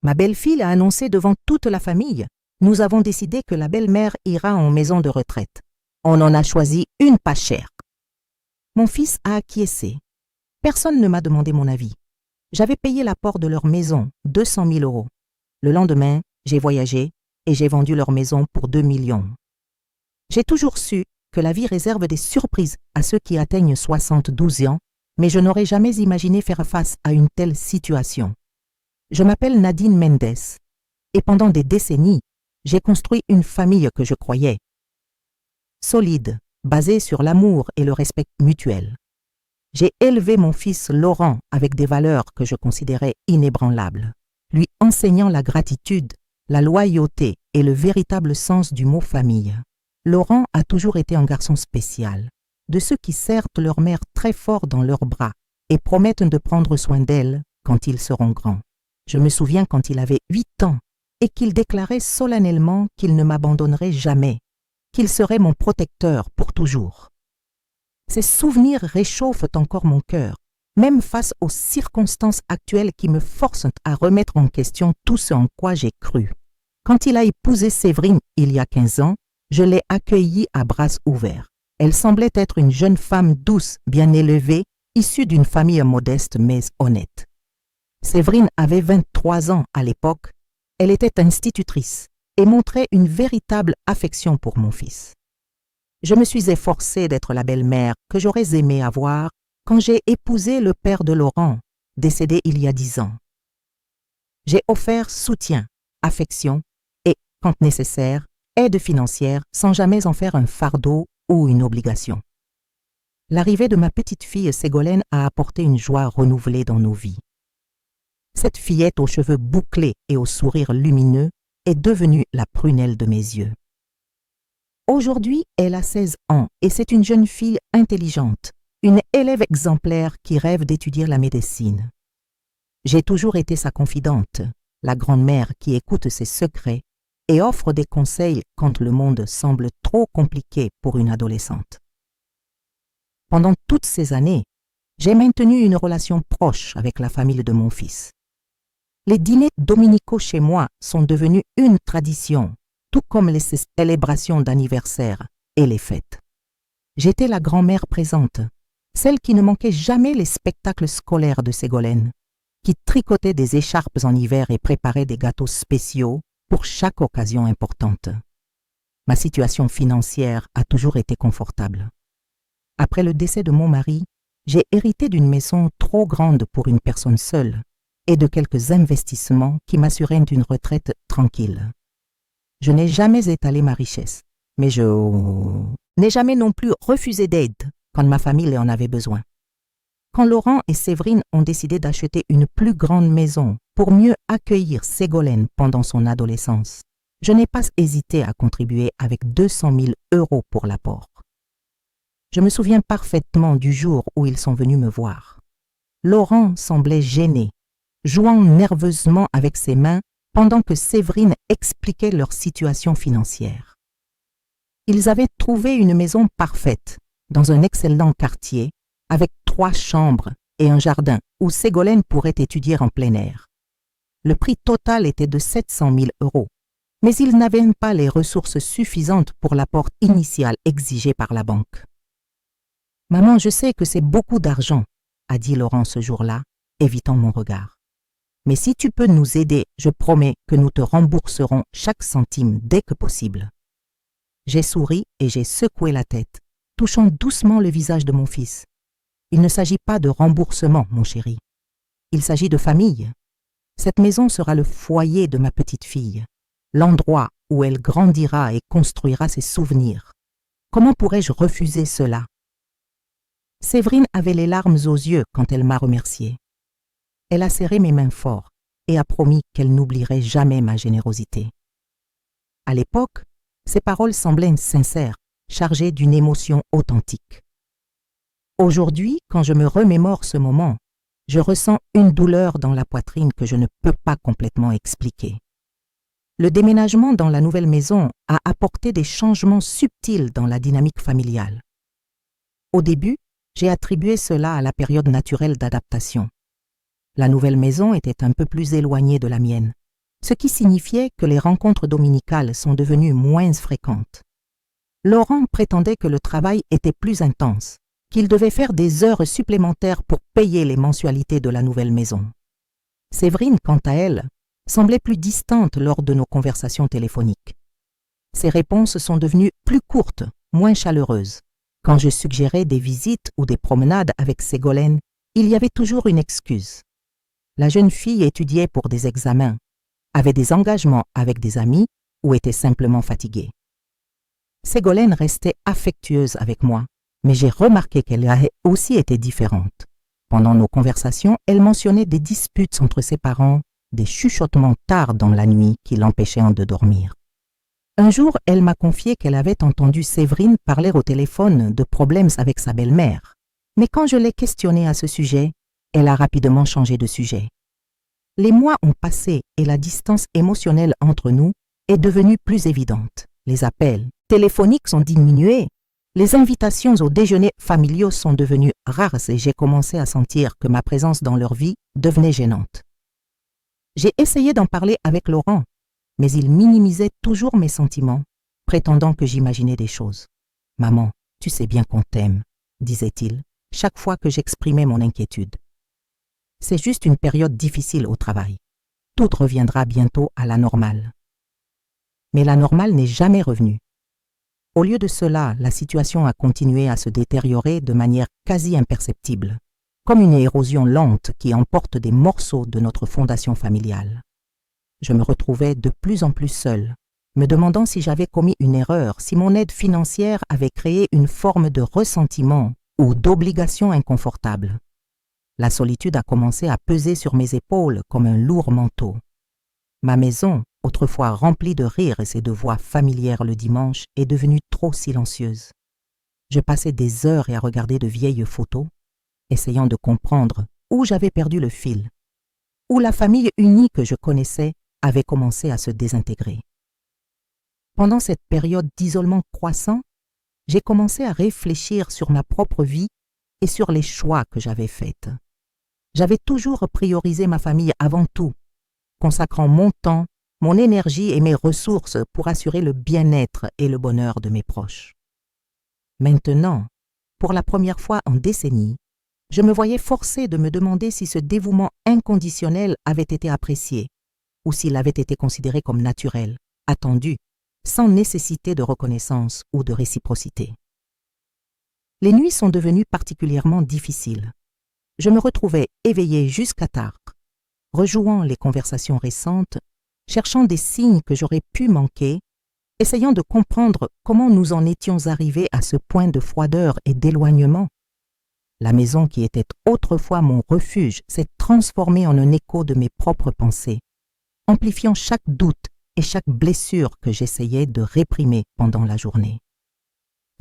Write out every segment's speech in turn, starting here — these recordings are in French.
Ma belle-fille a annoncé devant toute la famille. Nous avons décidé que la belle-mère ira en maison de retraite. On en a choisi une pas chère. Mon fils a acquiescé. Personne ne m'a demandé mon avis. J'avais payé l'apport de leur maison, 200 000 euros. Le lendemain, j'ai voyagé et j'ai vendu leur maison pour 2 millions. J'ai toujours su que la vie réserve des surprises à ceux qui atteignent 72 ans, mais je n'aurais jamais imaginé faire face à une telle situation. Je m'appelle Nadine Mendes et pendant des décennies, j'ai construit une famille que je croyais solide, basée sur l'amour et le respect mutuel. J'ai élevé mon fils Laurent avec des valeurs que je considérais inébranlables, lui enseignant la gratitude, la loyauté et le véritable sens du mot famille. Laurent a toujours été un garçon spécial, de ceux qui serrent leur mère très fort dans leurs bras et promettent de prendre soin d'elle quand ils seront grands. Je me souviens quand il avait 8 ans et qu'il déclarait solennellement qu'il ne m'abandonnerait jamais, qu'il serait mon protecteur pour toujours. Ces souvenirs réchauffent encore mon cœur, même face aux circonstances actuelles qui me forcent à remettre en question tout ce en quoi j'ai cru. Quand il a épousé Séverine il y a 15 ans, je l'ai accueillie à bras ouverts. Elle semblait être une jeune femme douce, bien élevée, issue d'une famille modeste mais honnête. Séverine avait 23 ans à l'époque. Elle était institutrice et montrait une véritable affection pour mon fils. Je me suis efforcée d'être la belle-mère que j'aurais aimé avoir quand j'ai épousé le père de Laurent, décédé il y a 10 ans. J'ai offert soutien, affection et, quand nécessaire, aide financière sans jamais en faire un fardeau ou une obligation. L'arrivée de ma petite fille Ségolène a apporté une joie renouvelée dans nos vies. Cette fillette aux cheveux bouclés et au sourire lumineux est devenue la prunelle de mes yeux. Aujourd'hui, elle a 16 ans et c'est une jeune fille intelligente, une élève exemplaire qui rêve d'étudier la médecine. J'ai toujours été sa confidente, la grand-mère qui écoute ses secrets et offre des conseils quand le monde semble trop compliqué pour une adolescente. Pendant toutes ces années, j'ai maintenu une relation proche avec la famille de mon fils. Les dîners dominicaux chez moi sont devenus une tradition, tout comme les célébrations d'anniversaire et les fêtes. J'étais la grand-mère présente, celle qui ne manquait jamais les spectacles scolaires de Ségolène, qui tricotait des écharpes en hiver et préparait des gâteaux spéciaux pour chaque occasion importante. Ma situation financière a toujours été confortable. Après le décès de mon mari, j'ai hérité d'une maison trop grande pour une personne seule et de quelques investissements qui m'assuraient d'une retraite tranquille. Je n'ai jamais étalé ma richesse, mais je n'ai jamais non plus refusé d'aide quand ma famille en avait besoin. Quand Laurent et Séverine ont décidé d'acheter une plus grande maison pour mieux accueillir Ségolène pendant son adolescence, je n'ai pas hésité à contribuer avec 200 000 euros pour l'apport. Je me souviens parfaitement du jour où ils sont venus me voir. Laurent semblait gêné, jouant nerveusement avec ses mains pendant que Séverine expliquait leur situation financière. Ils avaient trouvé une maison parfaite, dans un excellent quartier, avec 3 chambres et un jardin où Ségolène pourrait étudier en plein air. Le prix total était de 700 000 euros, mais ils n'avaient pas les ressources suffisantes pour l'apport initial exigé par la banque. « Maman, je sais que c'est beaucoup d'argent, » a dit Laurent ce jour-là, évitant mon regard. « Mais si tu peux nous aider, je promets que nous te rembourserons chaque centime dès que possible. » J'ai souri et j'ai secoué la tête, touchant doucement le visage de mon fils. Il ne s'agit pas de remboursement, mon chéri. Il s'agit de famille. Cette maison sera le foyer de ma petite fille, l'endroit où elle grandira et construira ses souvenirs. Comment pourrais-je refuser cela? Séverine avait les larmes aux yeux quand elle m'a remercié. Elle a serré mes mains fort et a promis qu'elle n'oublierait jamais ma générosité. À l'époque, ces paroles semblaient sincères, chargées d'une émotion authentique. Aujourd'hui, quand je me remémore ce moment, je ressens une douleur dans la poitrine que je ne peux pas complètement expliquer. Le déménagement dans la nouvelle maison a apporté des changements subtils dans la dynamique familiale. Au début, j'ai attribué cela à la période naturelle d'adaptation. La nouvelle maison était un peu plus éloignée de la mienne, ce qui signifiait que les rencontres dominicales sont devenues moins fréquentes. Laurent prétendait que le travail était plus intense, qu'il devait faire des heures supplémentaires pour payer les mensualités de la nouvelle maison. Séverine, quant à elle, semblait plus distante lors de nos conversations téléphoniques. Ses réponses sont devenues plus courtes, moins chaleureuses. Quand je suggérais des visites ou des promenades avec Ségolène, il y avait toujours une excuse. La jeune fille étudiait pour des examens, avait des engagements avec des amis ou était simplement fatiguée. Ségolène restait affectueuse avec moi, mais j'ai remarqué qu'elle avait aussi été différente. Pendant nos conversations, elle mentionnait des disputes entre ses parents, des chuchotements tard dans la nuit qui l'empêchaient de dormir. Un jour, elle m'a confié qu'elle avait entendu Séverine parler au téléphone de problèmes avec sa belle-mère. Mais quand je l'ai questionnée à ce sujet, elle a rapidement changé de sujet. Les mois ont passé et la distance émotionnelle entre nous est devenue plus évidente. Les appels téléphoniques sont diminués. Les invitations aux déjeuners familiaux sont devenues rares et j'ai commencé à sentir que ma présence dans leur vie devenait gênante. J'ai essayé d'en parler avec Laurent, mais il minimisait toujours mes sentiments, prétendant que j'imaginais des choses. « Maman, tu sais bien qu'on t'aime », disait-il, chaque fois que j'exprimais mon inquiétude. C'est juste une période difficile au travail. Tout reviendra bientôt à la normale. Mais la normale n'est jamais revenue. Au lieu de cela, la situation a continué à se détériorer de manière quasi imperceptible, comme une érosion lente qui emporte des morceaux de notre fondation familiale. Je me retrouvais de plus en plus seule, me demandant si j'avais commis une erreur, si mon aide financière avait créé une forme de ressentiment ou d'obligation inconfortable. La solitude a commencé à peser sur mes épaules comme un lourd manteau. Ma maison, autrefois remplie de rires et de voix familières le dimanche, est devenue trop silencieuse. Je passais des heures à regarder de vieilles photos, essayant de comprendre où j'avais perdu le fil, où la famille unie que je connaissais avait commencé à se désintégrer. Pendant cette période d'isolement croissant, j'ai commencé à réfléchir sur ma propre vie et sur les choix que j'avais faits. J'avais toujours priorisé ma famille avant tout, consacrant mon temps, mon énergie et mes ressources pour assurer le bien-être et le bonheur de mes proches. Maintenant, pour la première fois en décennies, je me voyais forcée de me demander si ce dévouement inconditionnel avait été apprécié ou s'il avait été considéré comme naturel, attendu, sans nécessité de reconnaissance ou de réciprocité. Les nuits sont devenues particulièrement difficiles. Je me retrouvais éveillée jusqu'à tard, rejouant les conversations récentes, cherchant des signes que j'aurais pu manquer, essayant de comprendre comment nous en étions arrivés à ce point de froideur et d'éloignement. La maison qui était autrefois mon refuge s'est transformée en un écho de mes propres pensées, amplifiant chaque doute et chaque blessure que j'essayais de réprimer pendant la journée.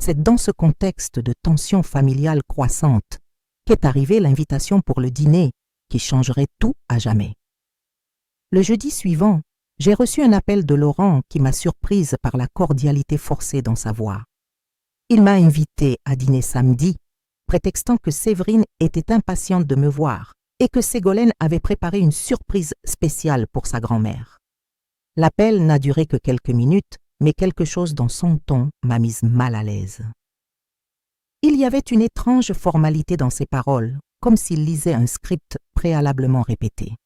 C'est dans ce contexte de tension familiale croissante qu'est arrivée l'invitation pour le dîner qui changerait tout à jamais. Le jeudi suivant, j'ai reçu un appel de Laurent qui m'a surprise par la cordialité forcée dans sa voix. Il m'a invitée à dîner samedi, prétextant que Séverine était impatiente de me voir et que Ségolène avait préparé une surprise spéciale pour sa grand-mère. L'appel n'a duré que quelques minutes, mais quelque chose dans son ton m'a mise mal à l'aise. Il y avait une étrange formalité dans ses paroles, comme s'il lisait un script préalablement répété.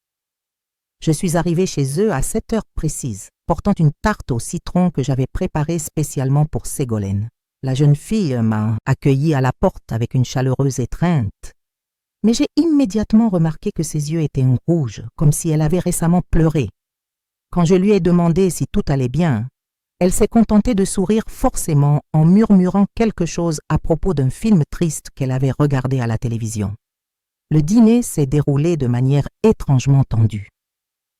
Je suis arrivée chez eux à 7 heures précises, portant une tarte au citron que j'avais préparée spécialement pour Ségolène. La jeune fille m'a accueillie à la porte avec une chaleureuse étreinte. Mais j'ai immédiatement remarqué que ses yeux étaient rouges, comme si elle avait récemment pleuré. Quand je lui ai demandé si tout allait bien, elle s'est contentée de sourire forcément en murmurant quelque chose à propos d'un film triste qu'elle avait regardé à la télévision. Le dîner s'est déroulé de manière étrangement tendue.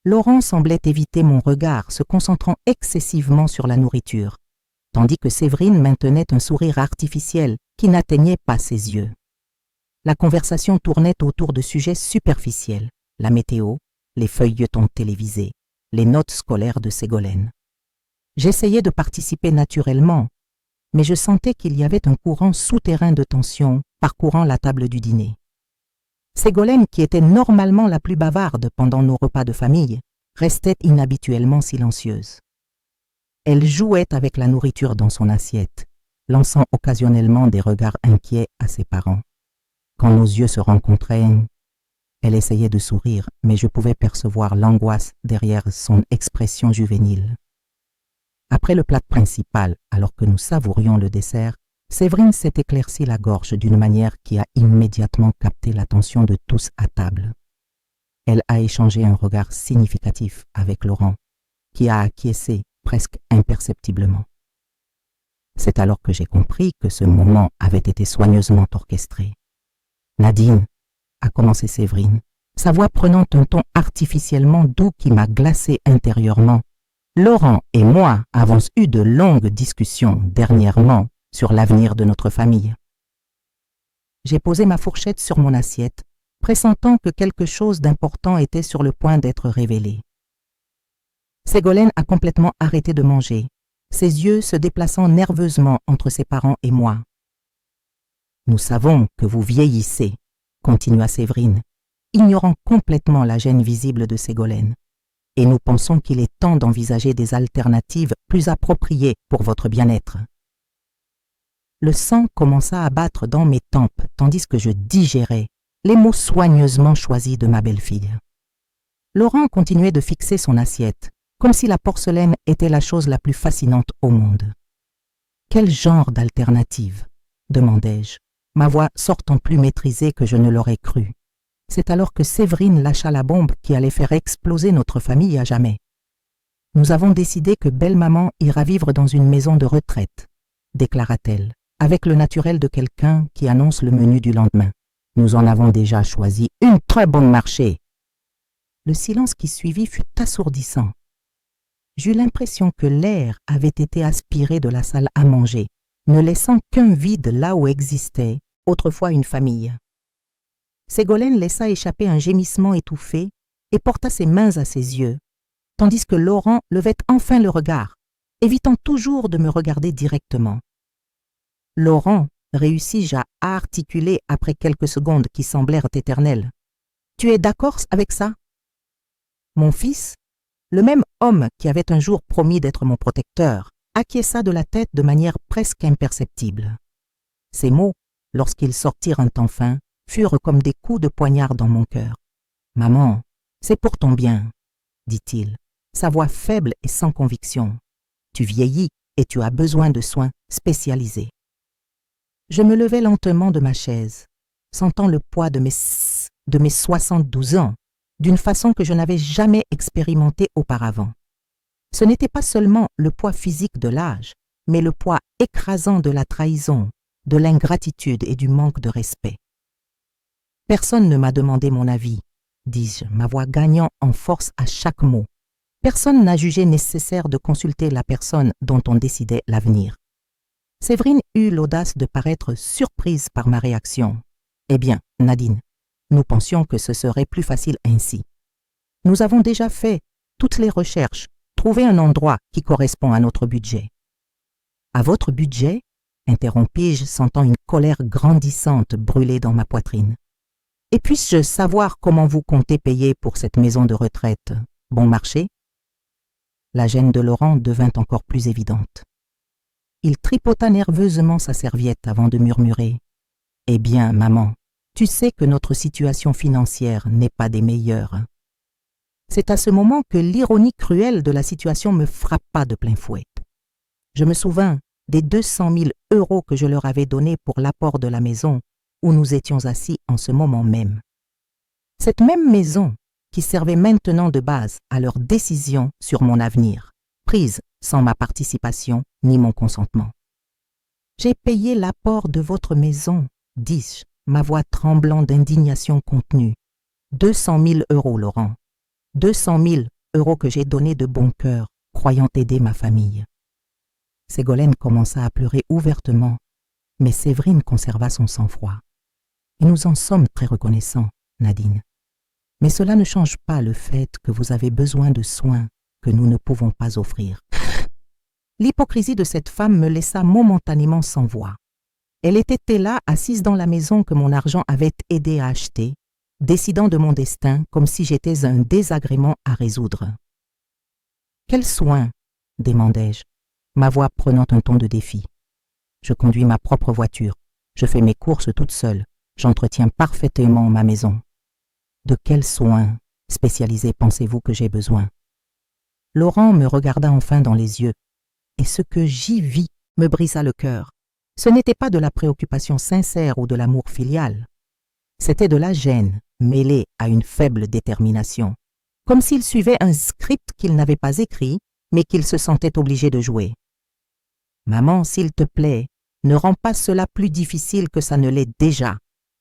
Laurent semblait éviter mon regard, se concentrant excessivement sur la nourriture, tandis que Séverine maintenait un sourire artificiel qui n'atteignait pas ses yeux. La conversation tournait autour de sujets superficiels, la météo, les feuilletons télévisés, les notes scolaires de Ségolène. J'essayais de participer naturellement, mais je sentais qu'il y avait un courant souterrain de tension parcourant la table du dîner. Ségolène, qui était normalement la plus bavarde pendant nos repas de famille, restait inhabituellement silencieuse. Elle jouait avec la nourriture dans son assiette, lançant occasionnellement des regards inquiets à ses parents. Quand nos yeux se rencontraient, elle essayait de sourire, mais je pouvais percevoir l'angoisse derrière son expression juvénile. Après le plat principal, alors que nous savourions le dessert, Séverine s'est éclairci la gorge d'une manière qui a immédiatement capté l'attention de tous à table. Elle a échangé un regard significatif avec Laurent, qui a acquiescé presque imperceptiblement. C'est alors que j'ai compris que ce moment avait été soigneusement orchestré. « Nadine », a commencé Séverine, sa voix prenant un ton artificiellement doux qui m'a glacé intérieurement. « Laurent et moi avons eu de longues discussions dernièrement sur l'avenir de notre famille. » J'ai posé ma fourchette sur mon assiette, pressentant que quelque chose d'important était sur le point d'être révélé. Ségolène a complètement arrêté de manger, ses yeux se déplaçant nerveusement entre ses parents et moi. « Nous savons que vous vieillissez, » continua Séverine, ignorant complètement la gêne visible de Ségolène. « Et nous pensons qu'il est temps d'envisager des alternatives plus appropriées pour votre bien-être. » Le sang commença à battre dans mes tempes tandis que je digérais les mots soigneusement choisis de ma belle-fille. Laurent continuait de fixer son assiette, comme si la porcelaine était la chose la plus fascinante au monde. « Quel genre d'alternative ?» demandai-je, ma voix sortant plus maîtrisée que je ne l'aurais cru. C'est alors que Séverine lâcha la bombe qui allait faire exploser notre famille à jamais. « Nous avons décidé que belle-maman ira vivre dans une maison de retraite, » déclara-t-elle, avec le naturel de quelqu'un qui annonce le menu du lendemain. « Nous en avons déjà choisi une très bonne marché. » Le silence qui suivit fut assourdissant. J'eus l'impression que l'air avait été aspiré de la salle à manger, ne laissant qu'un vide là où existait autrefois une famille. Ségolène laissa échapper un gémissement étouffé et porta ses mains à ses yeux, tandis que Laurent levait enfin le regard, évitant toujours de me regarder directement. Laurent réussis-je à articuler après quelques secondes qui semblèrent éternelles. « Tu es d'accord avec ça ?» Mon fils, le même homme qui avait un jour promis d'être mon protecteur, acquiesça de la tête de manière presque imperceptible. Ces mots, lorsqu'ils sortirent enfin, furent comme des coups de poignard dans mon cœur. « Maman, c'est pour ton bien, » dit-il, sa voix faible et sans conviction. « Tu vieillis et tu as besoin de soins spécialisés. » Je me levai lentement de ma chaise, sentant le poids de mes 72 ans, d'une façon que je n'avais jamais expérimentée auparavant. Ce n'était pas seulement le poids physique de l'âge, mais le poids écrasant de la trahison, de l'ingratitude et du manque de respect. « Personne ne m'a demandé mon avis, » dis-je, ma voix gagnant en force à chaque mot. « Personne n'a jugé nécessaire de consulter la personne dont on décidait l'avenir. » Séverine eut l'audace de paraître surprise par ma réaction. « Eh bien, Nadine, nous pensions que ce serait plus facile ainsi. Nous avons déjà fait toutes les recherches, trouvé un endroit qui correspond à notre budget. »« À votre budget ?» interrompis-je, sentant une colère grandissante brûler dans ma poitrine. « Et puis-je savoir comment vous comptez payer pour cette maison de retraite? Bon marché ?» La gêne de Laurent devint encore plus évidente. Il tripota nerveusement sa serviette avant de murmurer. « Eh bien, maman, tu sais que notre situation financière n'est pas des meilleures. » C'est à ce moment que l'ironie cruelle de la situation me frappa de plein fouet. Je me souvins des 200 000 € que je leur avais donnés pour l'apport de la maison où nous étions assis en ce moment même. Cette même maison qui servait maintenant de base à leur décision sur mon avenir, prise sans ma participation ni mon consentement. « J'ai payé l'apport de votre maison, » dis-je, ma voix tremblant d'indignation contenue. « 200 000 €, Laurent. 200 000 € que j'ai donnés de bon cœur, croyant aider ma famille. » Ségolène commença à pleurer ouvertement, mais Séverine conserva son sang-froid. « Et nous en sommes très reconnaissants, Nadine. Mais cela ne change pas le fait que vous avez besoin de soins que nous ne pouvons pas offrir. » L'hypocrisie de cette femme me laissa momentanément sans voix. Elle était là, assise dans la maison que mon argent avait aidé à acheter, décidant de mon destin comme si j'étais un désagrément à résoudre. Quel soin, demandai-je, ma voix prenant un ton de défi. Je conduis ma propre voiture, je fais mes courses toute seule, j'entretiens parfaitement ma maison. De quels soins spécialisés pensez-vous que j'ai besoin? Laurent me regarda enfin dans les yeux, et ce que j'y vis me brisa le cœur. Ce n'était pas de la préoccupation sincère ou de l'amour filial. C'était de la gêne mêlée à une faible détermination, comme s'il suivait un script qu'il n'avait pas écrit, mais qu'il se sentait obligé de jouer. « Maman, s'il te plaît, ne rends pas cela plus difficile que ça ne l'est déjà, »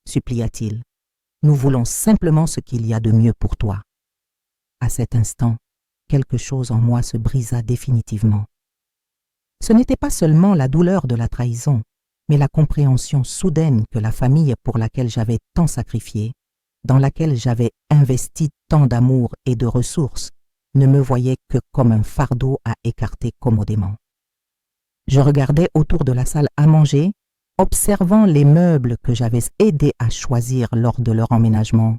supplia-t-il. « Nous voulons simplement ce qu'il y a de mieux pour toi. » À cet instant, quelque chose en moi se brisa définitivement. Ce n'était pas seulement la douleur de la trahison, mais la compréhension soudaine que la famille pour laquelle j'avais tant sacrifié, dans laquelle j'avais investi tant d'amour et de ressources, ne me voyait que comme un fardeau à écarter commodément. Je regardais autour de la salle à manger, observant les meubles que j'avais aidé à choisir lors de leur emménagement,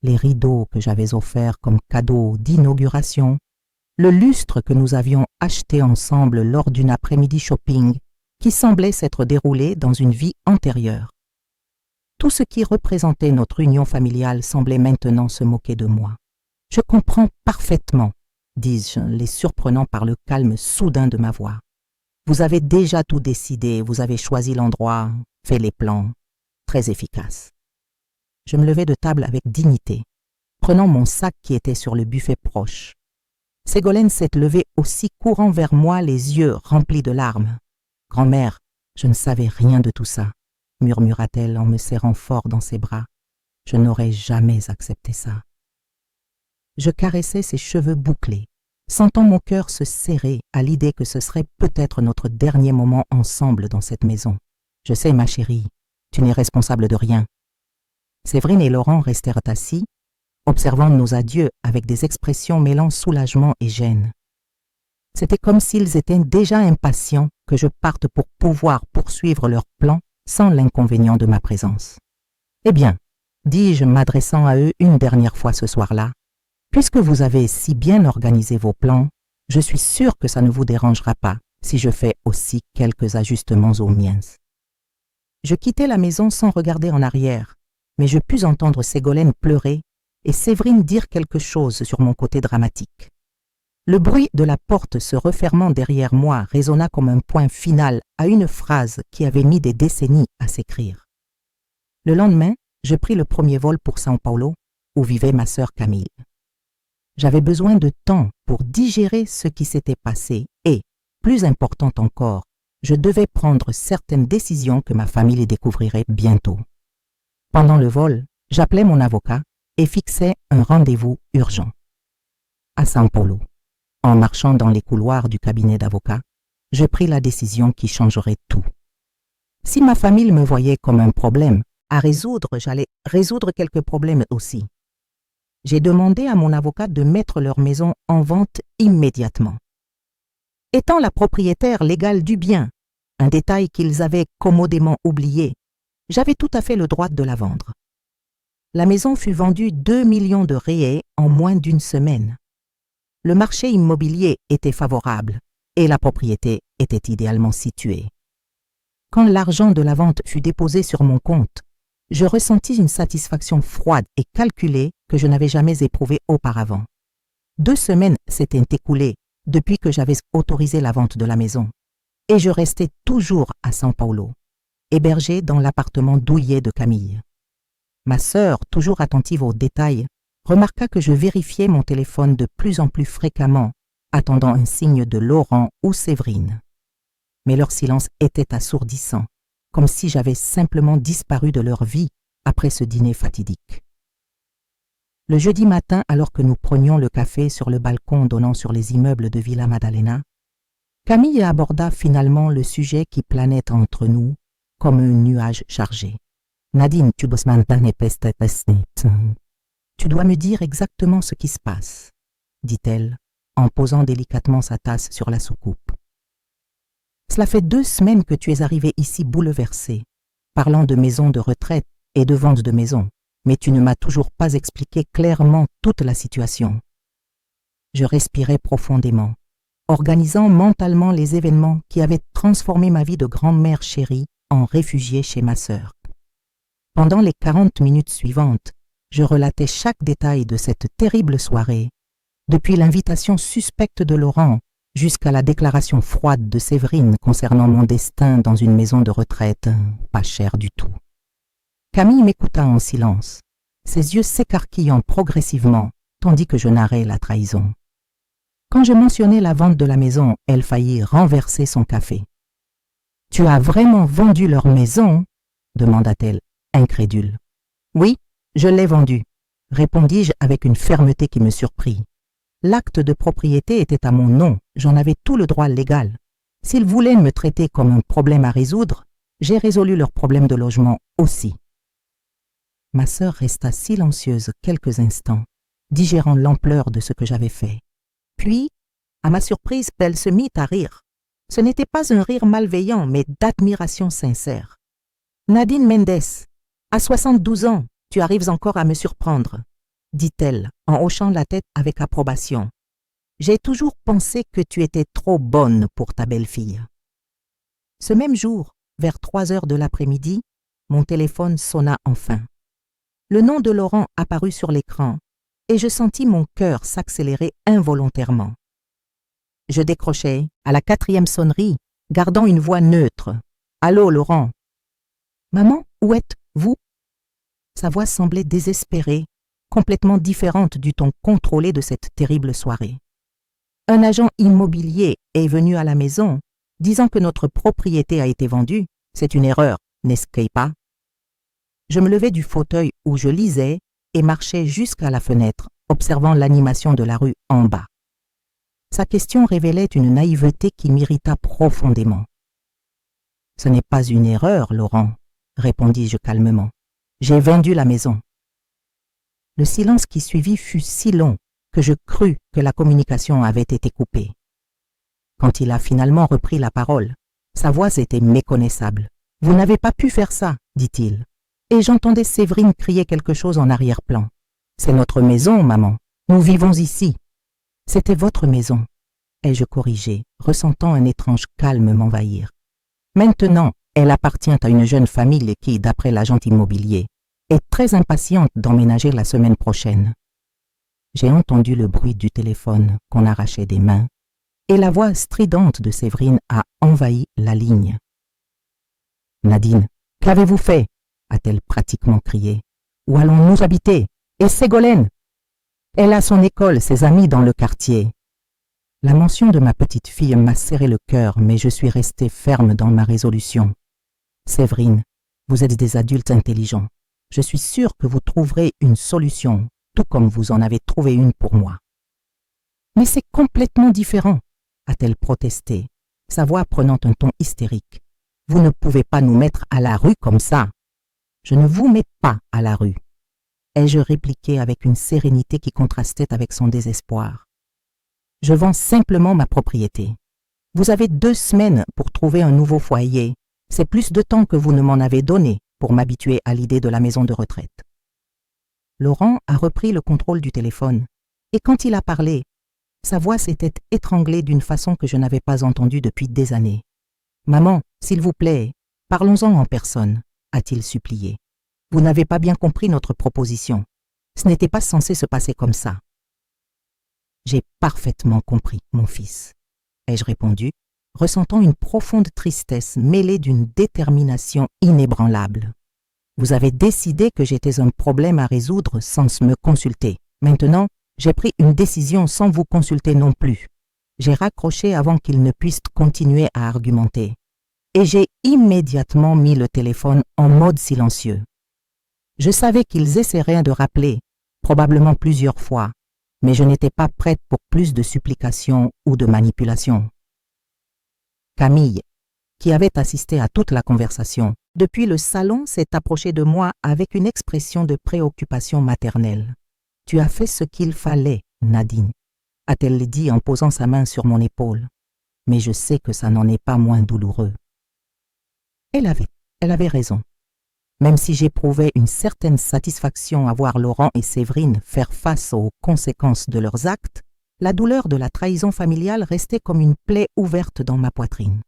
les rideaux que j'avais offerts comme cadeau d'inauguration, le lustre que nous avions acheté ensemble lors d'une après-midi shopping qui semblait s'être déroulé dans une vie antérieure. Tout ce qui représentait notre union familiale semblait maintenant se moquer de moi. « Je comprends parfaitement, » dis-je, les surprenant par le calme soudain de ma voix. « Vous avez déjà tout décidé, vous avez choisi l'endroit, fait les plans, très efficace. » Je me levai de table avec dignité, prenant mon sac qui était sur le buffet proche. Ségolène s'est levée aussi courant vers moi, les yeux remplis de larmes. « Grand-mère, je ne savais rien de tout ça, » murmura-t-elle en me serrant fort dans ses bras. « Je n'aurais jamais accepté ça. » Je caressais ses cheveux bouclés, sentant mon cœur se serrer à l'idée que ce serait peut-être notre dernier moment ensemble dans cette maison. « Je sais, ma chérie, tu n'es responsable de rien. » Séverine et Laurent restèrent assis, observant nos adieux avec des expressions mêlant soulagement et gêne. C'était comme s'ils étaient déjà impatients que je parte pour pouvoir poursuivre leur plan sans l'inconvénient de ma présence. « Eh bien, dis-je, m'adressant à eux une dernière fois ce soir-là, puisque vous avez si bien organisé vos plans, je suis sûre que ça ne vous dérangera pas si je fais aussi quelques ajustements aux miens. » Je quittai la maison sans regarder en arrière, mais je pus entendre Ségolène pleurer et Séverine dire quelque chose sur mon côté dramatique. Le bruit de la porte se refermant derrière moi résonna comme un point final à une phrase qui avait mis des décennies à s'écrire. Le lendemain, je pris le premier vol pour São Paulo, où vivait ma sœur Camille. J'avais besoin de temps pour digérer ce qui s'était passé et, plus important encore, je devais prendre certaines décisions que ma famille découvrirait bientôt. Pendant le vol, j'appelai mon avocat et fixai un rendez-vous urgent. À São Paulo, en marchant dans les couloirs du cabinet d'avocat, je pris la décision qui changerait tout. Si ma famille me voyait comme un problème à résoudre, j'allais résoudre quelques problèmes aussi. J'ai demandé à mon avocat de mettre leur maison en vente immédiatement. Étant la propriétaire légale du bien, un détail qu'ils avaient commodément oublié, j'avais tout à fait le droit de la vendre. La maison fut vendue 2 millions de réais en moins d'une semaine. Le marché immobilier était favorable et la propriété était idéalement située. Quand l'argent de la vente fut déposé sur mon compte, je ressentis une satisfaction froide et calculée que je n'avais jamais éprouvée auparavant. 2 semaines s'étaient écoulées depuis que j'avais autorisé la vente de la maison, et je restais toujours à São Paulo, hébergée dans l'appartement douillet de Camille. Ma sœur, toujours attentive aux détails, remarqua que je vérifiais mon téléphone de plus en plus fréquemment, attendant un signe de Laurent ou Séverine. Mais leur silence était assourdissant, comme si j'avais simplement disparu de leur vie après ce dîner fatidique. Le jeudi matin, alors que nous prenions le café sur le balcon donnant sur les immeubles de Villa Madalena, Camille aborda finalement le sujet qui planait entre nous comme un nuage chargé. « Nadine, tu dois me dire exactement ce qui se passe, » dit-elle, en posant délicatement sa tasse sur la soucoupe. « Cela fait 2 semaines que tu es arrivé ici bouleversé, parlant de maison de retraite et de vente de maison, mais tu ne m'as toujours pas expliqué clairement toute la situation. » Je respirais profondément, organisant mentalement les événements qui avaient transformé ma vie de grand-mère chérie en réfugiée chez ma sœur. Pendant les 40 minutes suivantes, je relatais chaque détail de cette terrible soirée, depuis l'invitation suspecte de Laurent jusqu'à la déclaration froide de Séverine concernant mon destin dans une maison de retraite, pas chère du tout. Camille m'écouta en silence, ses yeux s'écarquillant progressivement, tandis que je narrais la trahison. Quand je mentionnais la vente de la maison, elle faillit renverser son café. « Tu as vraiment vendu leur maison ?» demanda-t-elle, incrédule. « Oui, je l'ai vendue, » répondis-je avec une fermeté qui me surprit. L'acte de propriété était à mon nom, j'en avais tout le droit légal. S'ils voulaient me traiter comme un problème à résoudre, j'ai résolu leur problème de logement aussi. Ma sœur resta silencieuse quelques instants, digérant l'ampleur de ce que j'avais fait. Puis, à ma surprise, elle se mit à rire. Ce n'était pas un rire malveillant, mais d'admiration sincère. « Nadine Mendes, à 72 ans, tu arrives encore à me surprendre, » dit-elle en hochant la tête avec approbation. « J'ai toujours pensé que tu étais trop bonne pour ta belle-fille. » Ce même jour, vers 3 heures de l'après-midi, mon téléphone sonna enfin. Le nom de Laurent apparut sur l'écran et je sentis mon cœur s'accélérer involontairement. Je décrochai à la 4e sonnerie, gardant une voix neutre. « Allô, Laurent ?»« Maman, où êtes-vous » Sa voix semblait désespérée, complètement différente du ton contrôlé de cette terrible soirée. Un agent immobilier est venu à la maison, disant que notre propriété a été vendue. C'est une erreur, n'est-ce pas? Je me levai du fauteuil où je lisais et marchai jusqu'à la fenêtre, observant l'animation de la rue en bas. Sa question révélait une naïveté qui m'irrita profondément. « Ce n'est pas une erreur, Laurent, » répondis-je calmement. « J'ai vendu la maison. » Le silence qui suivit fut si long que je crus que la communication avait été coupée. Quand il a finalement repris la parole, sa voix était méconnaissable. « Vous n'avez pas pu faire ça, » dit-il. Et j'entendais Séverine crier quelque chose en arrière-plan. « C'est notre maison, maman. Nous vivons ici. » « C'était votre maison, » ai-je corrigé, ressentant un étrange calme m'envahir. « Maintenant, elle appartient à une jeune famille qui, d'après l'agent immobilier, est très impatiente d'emménager la semaine prochaine. » J'ai entendu le bruit du téléphone qu'on arrachait des mains et la voix stridente de Séverine a envahi la ligne. « Nadine, qu'avez-vous fait ?» a-t-elle pratiquement crié. « Où allons-nous habiter? Et Ségolène? Elle a son école, ses amis dans le quartier. » La mention de ma petite fille m'a serré le cœur, mais je suis resté ferme dans ma résolution. « Séverine, vous êtes des adultes intelligents. Je suis sûre que vous trouverez une solution, tout comme vous en avez trouvé une pour moi. »« Mais c'est complètement différent, » a-t-elle protesté, sa voix prenant un ton hystérique. « Vous ne pouvez pas nous mettre à la rue comme ça. »« Je ne vous mets pas à la rue. » ai-je répliqué avec une sérénité qui contrastait avec son désespoir. « Je vends simplement ma propriété. Vous avez 2 semaines pour trouver un nouveau foyer. C'est plus de temps que vous ne m'en avez donné pour m'habituer à l'idée de la maison de retraite. » Laurent a repris le contrôle du téléphone et quand il a parlé, sa voix s'était étranglée d'une façon que je n'avais pas entendue depuis des années. « Maman, s'il vous plaît, parlons-en en personne, » a-t-il supplié. « Vous n'avez pas bien compris notre proposition. Ce n'était pas censé se passer comme ça. »« J'ai parfaitement compris, mon fils, » ai-je répondu, ressentant une profonde tristesse mêlée d'une détermination inébranlable. « Vous avez décidé que j'étais un problème à résoudre sans me consulter. Maintenant, j'ai pris une décision sans vous consulter non plus. » J'ai raccroché avant qu'il ne puisse continuer à argumenter. Et j'ai immédiatement mis le téléphone en mode silencieux. Je savais qu'ils essaieraient de rappeler, probablement plusieurs fois, mais je n'étais pas prête pour plus de supplications ou de manipulations. Camille, qui avait assisté à toute la conversation, depuis le salon s'est approchée de moi avec une expression de préoccupation maternelle. « Tu as fait ce qu'il fallait, Nadine, » a-t-elle dit en posant sa main sur mon épaule. « Mais je sais que ça n'en est pas moins douloureux. » Elle avait raison. Même si j'éprouvais une certaine satisfaction à voir Laurent et Séverine faire face aux conséquences de leurs actes, La douleur de la trahison familiale restait comme une plaie ouverte dans ma poitrine.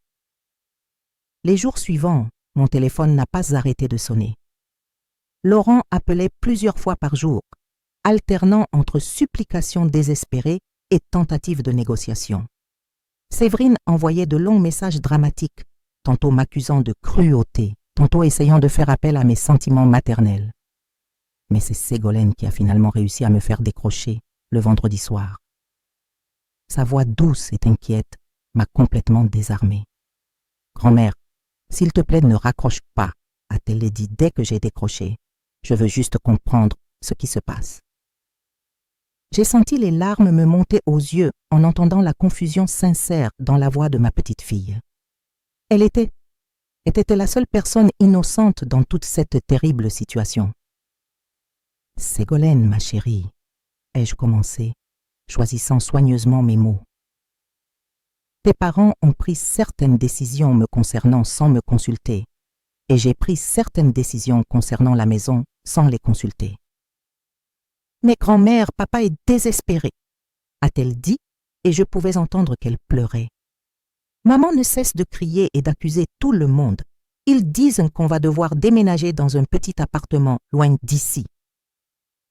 Les jours suivants, mon téléphone n'a pas arrêté de sonner. Laurent appelait plusieurs fois par jour, alternant entre supplications désespérées et tentatives de négociation. Séverine envoyait de longs messages dramatiques, tantôt m'accusant de cruauté, tantôt essayant de faire appel à mes sentiments maternels. Mais c'est Ségolène qui a finalement réussi à me faire décrocher le vendredi soir. Sa voix douce et inquiète m'a complètement désarmée. « Grand-mère, s'il te plaît, ne raccroche pas », a-t-elle dit dès que j'ai décroché. « Je veux juste comprendre ce qui se passe. » J'ai senti les larmes me monter aux yeux en entendant la confusion sincère dans la voix de ma petite fille. Elle était la seule personne innocente dans toute cette terrible situation. « Ségolène, ma chérie, » ai-je commencé, choisissant soigneusement mes mots. « Tes parents ont pris certaines décisions me concernant sans me consulter, et j'ai pris certaines décisions concernant la maison sans les consulter. »« Mais grand-mère, papa est désespéré, » a-t-elle dit, et je pouvais entendre qu'elle pleurait. « Maman ne cesse de crier et d'accuser tout le monde. Ils disent qu'on va devoir déménager dans un petit appartement loin d'ici. »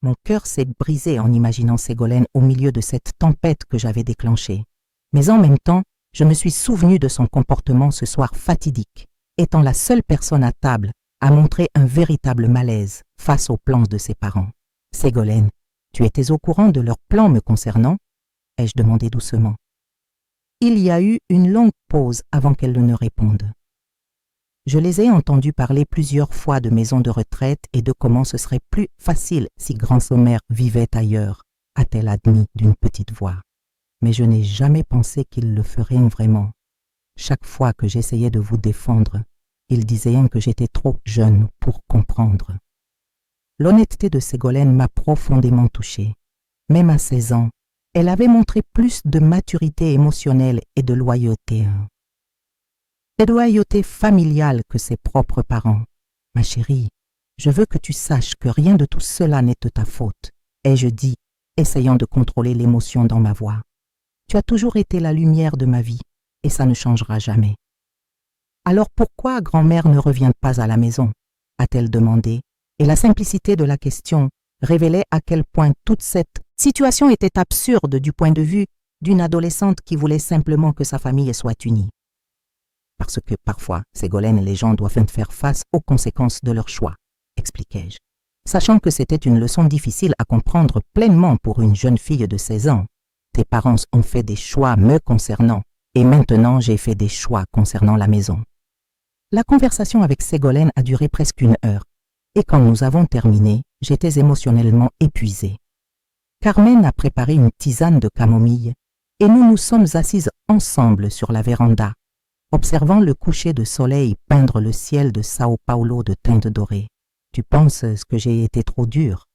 Mon cœur s'est brisé en imaginant Ségolène au milieu de cette tempête que j'avais déclenchée. Mais en même temps, je me suis souvenu de son comportement ce soir fatidique, étant la seule personne à table à montrer un véritable malaise face aux plans de ses parents. « Ségolène, tu étais au courant de leurs plans me concernant ?» ai-je demandé doucement. Il y a eu une longue pause avant qu'elle ne réponde. Je les ai entendus parler plusieurs fois de maisons de retraite et de comment ce serait plus facile si grand-mère vivait ailleurs, a-t-elle admis d'une petite voix. Mais je n'ai jamais pensé qu'ils le feraient vraiment. Chaque fois que j'essayais de vous défendre, ils disaient que j'étais trop jeune pour comprendre. L'honnêteté de Ségolène m'a profondément touchée. Même à 16 ans, elle avait montré plus de maturité émotionnelle et de loyauté. De loyauté familiale que ses propres parents. « Ma chérie, je veux que tu saches que rien de tout cela n'est de ta faute, » ai-je dit, essayant de contrôler l'émotion dans ma voix. « Tu as toujours été la lumière de ma vie, et ça ne changera jamais. »« Alors pourquoi grand-mère ne revient pas à la maison ?» a-t-elle demandé, et la simplicité de la question révélait à quel point toute cette situation était absurde du point de vue d'une adolescente qui voulait simplement que sa famille soit unie. Parce que parfois, Ségolène et les gens doivent faire face aux conséquences de leur choix, expliquai-je. Sachant que c'était une leçon difficile à comprendre pleinement pour une jeune fille de 16 ans. Tes parents ont fait des choix me concernant, et maintenant j'ai fait des choix concernant la maison. La conversation avec Ségolène a duré presque 1 heure, et quand nous avons terminé, j'étais émotionnellement épuisée. Carmen a préparé une tisane de camomille, et nous nous sommes assises ensemble sur la véranda, observant le coucher de soleil peindre le ciel de Sao Paulo de teintes dorées. « Tu penses que j'ai été trop dure ?»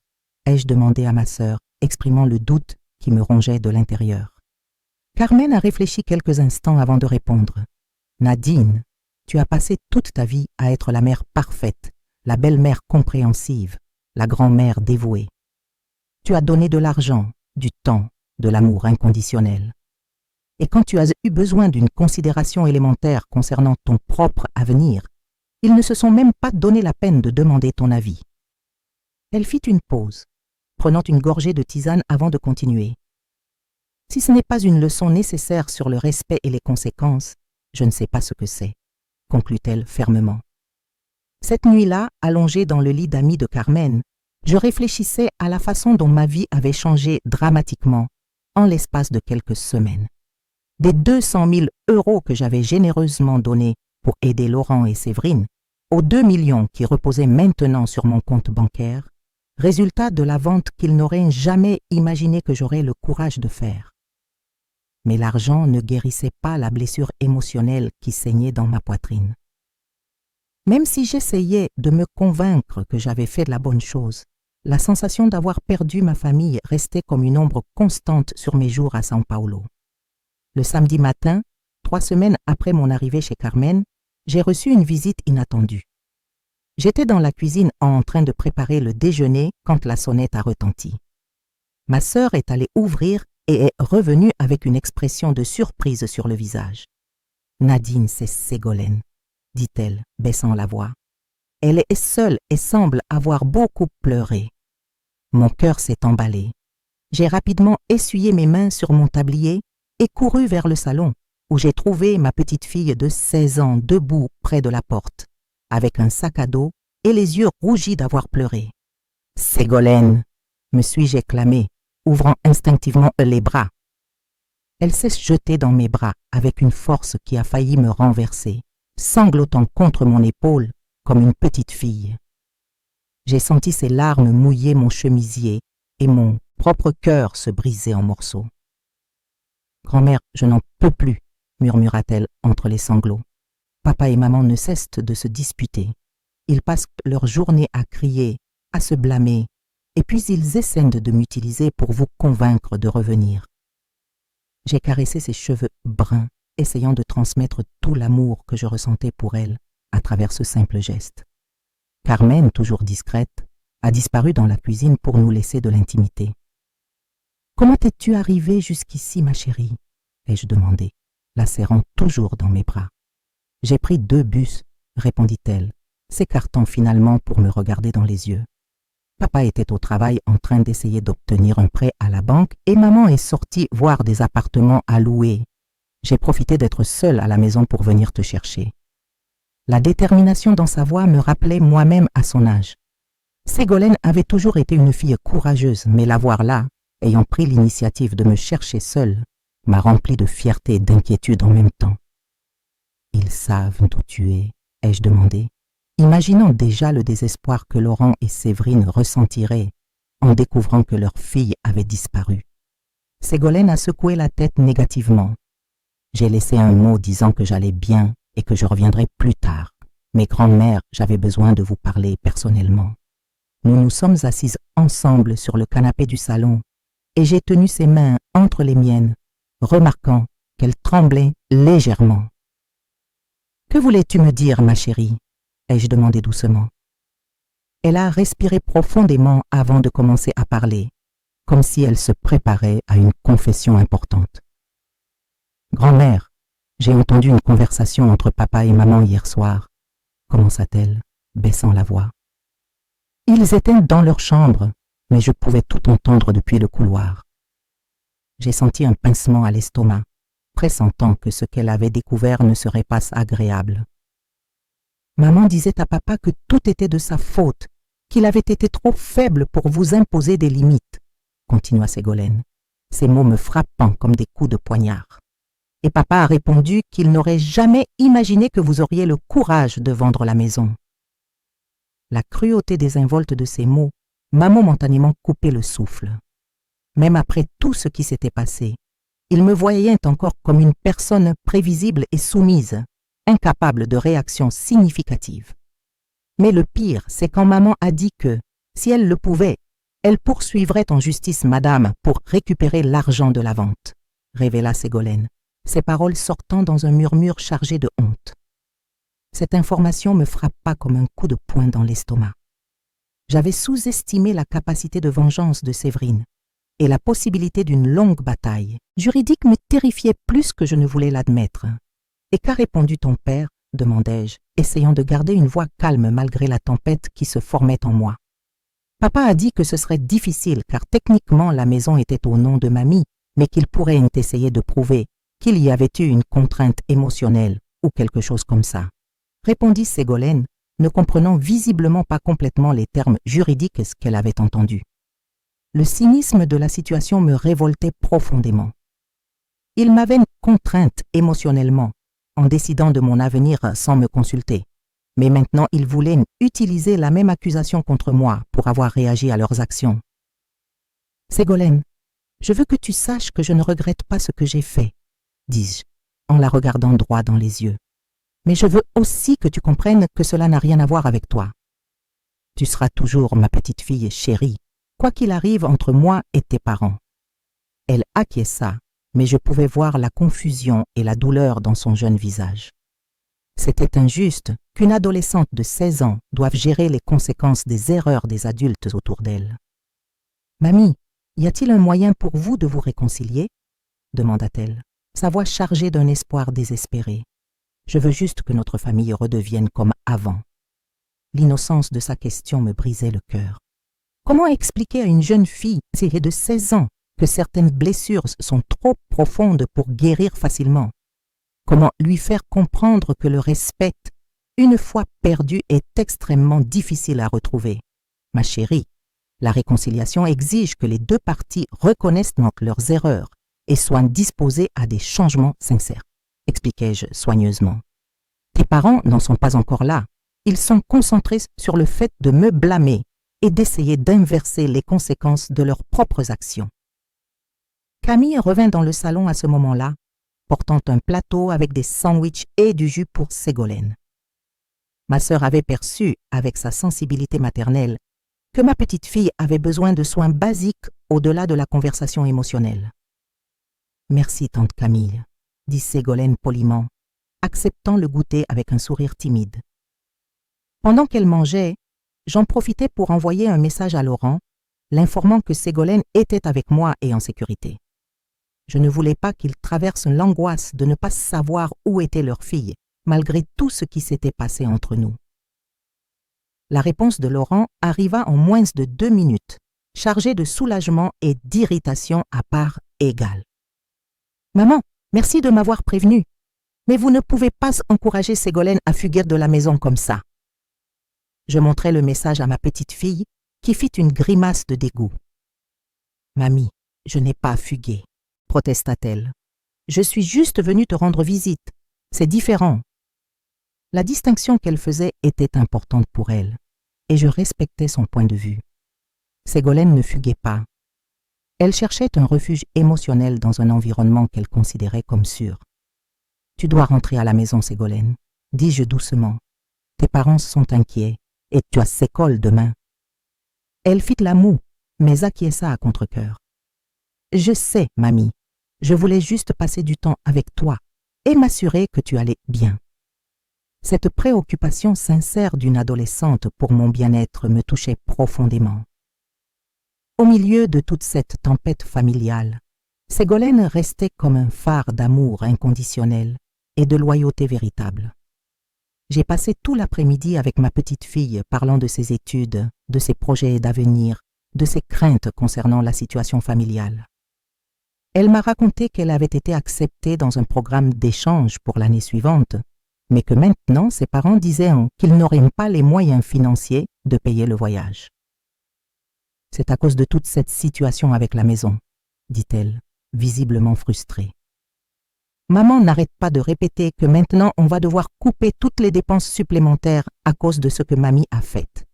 ai-je demandé à ma sœur, exprimant le doute qui me rongeait de l'intérieur. Carmen a réfléchi quelques instants avant de répondre. « Nadine, tu as passé toute ta vie à être la mère parfaite, la belle-mère compréhensive, la grand-mère dévouée. Tu as donné de l'argent, du temps, de l'amour inconditionnel. Et quand tu as eu besoin d'une considération élémentaire concernant ton propre avenir, ils ne se sont même pas donné la peine de demander ton avis. » Elle fit une pause, prenant une gorgée de tisane avant de continuer. « Si ce n'est pas une leçon nécessaire sur le respect et les conséquences, je ne sais pas ce que c'est, » conclut-elle fermement. Cette nuit-là, allongée dans le lit d'amis de Carmen, je réfléchissais à la façon dont ma vie avait changé dramatiquement en l'espace de quelques semaines. Des 200 000 € que j'avais généreusement donnés pour aider Laurent et Séverine, aux 2 millions qui reposaient maintenant sur mon compte bancaire, résultat de la vente qu'ils n'auraient jamais imaginé que j'aurais le courage de faire. Mais l'argent ne guérissait pas la blessure émotionnelle qui saignait dans ma poitrine. Même si j'essayais de me convaincre que j'avais fait de la bonne chose, la sensation d'avoir perdu ma famille restait comme une ombre constante sur mes jours à São Paulo. Le samedi matin, 3 semaines après mon arrivée chez Carmen, j'ai reçu une visite inattendue. J'étais dans la cuisine en train de préparer le déjeuner quand la sonnette a retenti. Ma sœur est allée ouvrir et est revenue avec une expression de surprise sur le visage. « Nadine, c'est Ségolène, » dit-elle, baissant la voix. Elle est seule et semble avoir beaucoup pleuré. Mon cœur s'est emballé. J'ai rapidement essuyé mes mains sur mon tablier et couru vers le salon, où j'ai trouvé ma petite fille de 16 ans debout près de la porte, avec un sac à dos et les yeux rougis d'avoir pleuré. « Ségolène !» me suis-je éclamé, ouvrant instinctivement les bras. Elle s'est jetée dans mes bras avec une force qui a failli me renverser, sanglotant contre mon épaule comme une petite fille. J'ai senti ses larmes mouiller mon chemisier et mon propre cœur se briser en morceaux. « Grand-mère, je n'en peux plus, » murmura-t-elle entre les sanglots. « Papa et maman ne cessent de se disputer. Ils passent leur journée à crier, à se blâmer, et puis ils essaient de m'utiliser pour vous convaincre de revenir. » J'ai caressé ses cheveux bruns, essayant de transmettre tout l'amour que je ressentais pour elle à travers ce simple geste. Carmen, toujours discrète, a disparu dans la cuisine pour nous laisser de l'intimité. « Comment es-tu arrivée jusqu'ici, ma chérie ?» ai-je demandé, la serrant toujours dans mes bras. « J'ai pris 2 bus, » répondit-elle, s'écartant finalement pour me regarder dans les yeux. Papa était au travail en train d'essayer d'obtenir un prêt à la banque et maman est sortie voir des appartements à louer. J'ai profité d'être seule à la maison pour venir te chercher. La détermination dans sa voix me rappelait moi-même à son âge. Ségolène avait toujours été une fille courageuse, mais la voir là, ayant pris l'initiative de me chercher seule, m'a rempli de fierté et d'inquiétude en même temps. « Ils savent d'où tu es ?» ai-je demandé, imaginant déjà le désespoir que Laurent et Séverine ressentiraient en découvrant que leur fille avait disparu. Ségolène a secoué la tête négativement. J'ai laissé un mot disant que j'allais bien et que je reviendrai plus tard. Mais grand-mère, j'avais besoin de vous parler personnellement. Nous nous sommes assises ensemble sur le canapé du salon et j'ai tenu ses mains entre les miennes, remarquant qu'elle tremblait légèrement. « Que voulais-tu me dire, ma chérie ?» ai-je demandé doucement. Elle a respiré profondément avant de commencer à parler, comme si elle se préparait à une confession importante. « Grand-mère, j'ai entendu une conversation entre papa et maman hier soir, » commença-t-elle, baissant la voix. Ils étaient dans leur chambre, mais je pouvais tout entendre depuis le couloir. J'ai senti un pincement à l'estomac, pressentant que ce qu'elle avait découvert ne serait pas agréable. Maman disait à papa que tout était de sa faute, qu'il avait été trop faible pour vous imposer des limites, continua Ségolène, ces mots me frappant comme des coups de poignard. Et papa a répondu qu'il n'aurait jamais imaginé que vous auriez le courage de vendre la maison. La cruauté désinvolte de ces mots m'a momentanément coupé le souffle. Même après tout ce qui s'était passé, il me voyait encore comme une personne prévisible et soumise, incapable de réaction significative. Mais le pire, c'est quand maman a dit que, si elle le pouvait, elle poursuivrait en justice madame pour récupérer l'argent de la vente, révéla Ségolène, ses paroles sortant dans un murmure chargé de honte. Cette information me frappa comme un coup de poing dans l'estomac. J'avais sous-estimé la capacité de vengeance de Séverine et la possibilité d'une longue bataille juridique me terrifiait plus que je ne voulais l'admettre. « Et qu'a répondu ton père ?» demandai-je, essayant de garder une voix calme malgré la tempête qui se formait en moi. Papa a dit que ce serait difficile car techniquement la maison était au nom de mamie, mais qu'il pourrait essayer de prouver qu'il y avait eu une contrainte émotionnelle ou quelque chose comme ça, répondit Ségolène, ne comprenant visiblement pas complètement les termes juridiques qu'elle avait entendus. Le cynisme de la situation me révoltait profondément. Il m'avait contrainte émotionnellement en décidant de mon avenir sans me consulter, mais maintenant ils voulaient utiliser la même accusation contre moi pour avoir réagi à leurs actions. Ségolène, je veux que tu saches que je ne regrette pas ce que j'ai fait, dis-je, en la regardant droit dans les yeux. Mais je veux aussi que tu comprennes que cela n'a rien à voir avec toi. Tu seras toujours ma petite fille chérie, quoi qu'il arrive entre moi et tes parents. Elle acquiesça, mais je pouvais voir la confusion et la douleur dans son jeune visage. C'était injuste qu'une adolescente de 16 ans doive gérer les conséquences des erreurs des adultes autour d'elle. « Mamie, Y a-t-il un moyen pour vous de vous réconcilier? Demanda-t-elle, sa voix chargée d'un espoir désespéré. Je veux juste que notre famille redevienne comme avant. L'innocence de sa question me brisait le cœur. Comment expliquer à une jeune fille âgée de 16 ans que certaines blessures sont trop profondes pour guérir facilement? Comment lui faire comprendre que le respect, une fois perdu, est extrêmement difficile à retrouver? Ma chérie, la réconciliation exige que les deux parties reconnaissent leurs erreurs et soient disposées à des changements sincères, expliquai-je soigneusement. Tes parents n'en sont pas encore là. Ils sont concentrés sur le fait de me blâmer et d'essayer d'inverser les conséquences de leurs propres actions. Camille revint dans le salon à ce moment-là, portant un plateau avec des sandwichs et du jus pour Ségolène. Ma sœur avait perçu, avec sa sensibilité maternelle, que ma petite fille avait besoin de soins basiques au-delà de la conversation émotionnelle. « Merci, tante Camille », dit Ségolène poliment, acceptant le goûter avec un sourire timide. Pendant qu'elle mangeait, j'en profitais pour envoyer un message à Laurent, l'informant que Ségolène était avec moi et en sécurité. Je ne voulais pas qu'ils traversent l'angoisse de ne pas savoir où était leur fille, malgré tout ce qui s'était passé entre nous. La réponse de Laurent arriva en moins de 2 minutes, chargée de soulagement et d'irritation à part égale. « Maman, merci de m'avoir prévenue, mais vous ne pouvez pas encourager Ségolène à fuguer de la maison comme ça. » Je montrai le message à ma petite fille, qui fit une grimace de dégoût. « Mamie, je n'ai pas fugué, » protesta-t-elle. « Je suis juste venue te rendre visite. C'est différent. » La distinction qu'elle faisait était importante pour elle, et je respectais son point de vue. Ségolène ne fuguait pas. Elle cherchait un refuge émotionnel dans un environnement qu'elle considérait comme sûr. « Tu dois rentrer à la maison, Ségolène, » dis-je doucement. « Tes parents sont inquiets, et tu as école demain. » Elle fit la moue, mais acquiesça à contre-cœur. « Je sais, mamie, je voulais juste passer du temps avec toi et m'assurer que tu allais bien. » Cette préoccupation sincère d'une adolescente pour mon bien-être me touchait profondément. Au milieu de toute cette tempête familiale, Ségolène restait comme un phare d'amour inconditionnel et de loyauté véritable. J'ai passé tout l'après-midi avec ma petite fille parlant de ses études, de ses projets d'avenir, de ses craintes concernant la situation familiale. Elle m'a raconté qu'elle avait été acceptée dans un programme d'échange pour l'année suivante, mais que maintenant ses parents disaient qu'ils n'auraient pas les moyens financiers de payer le voyage. « C'est à cause de toute cette situation avec la maison, » dit-elle, visiblement frustrée. Maman n'arrête pas de répéter que maintenant on va devoir couper toutes les dépenses supplémentaires à cause de ce que mamie a fait.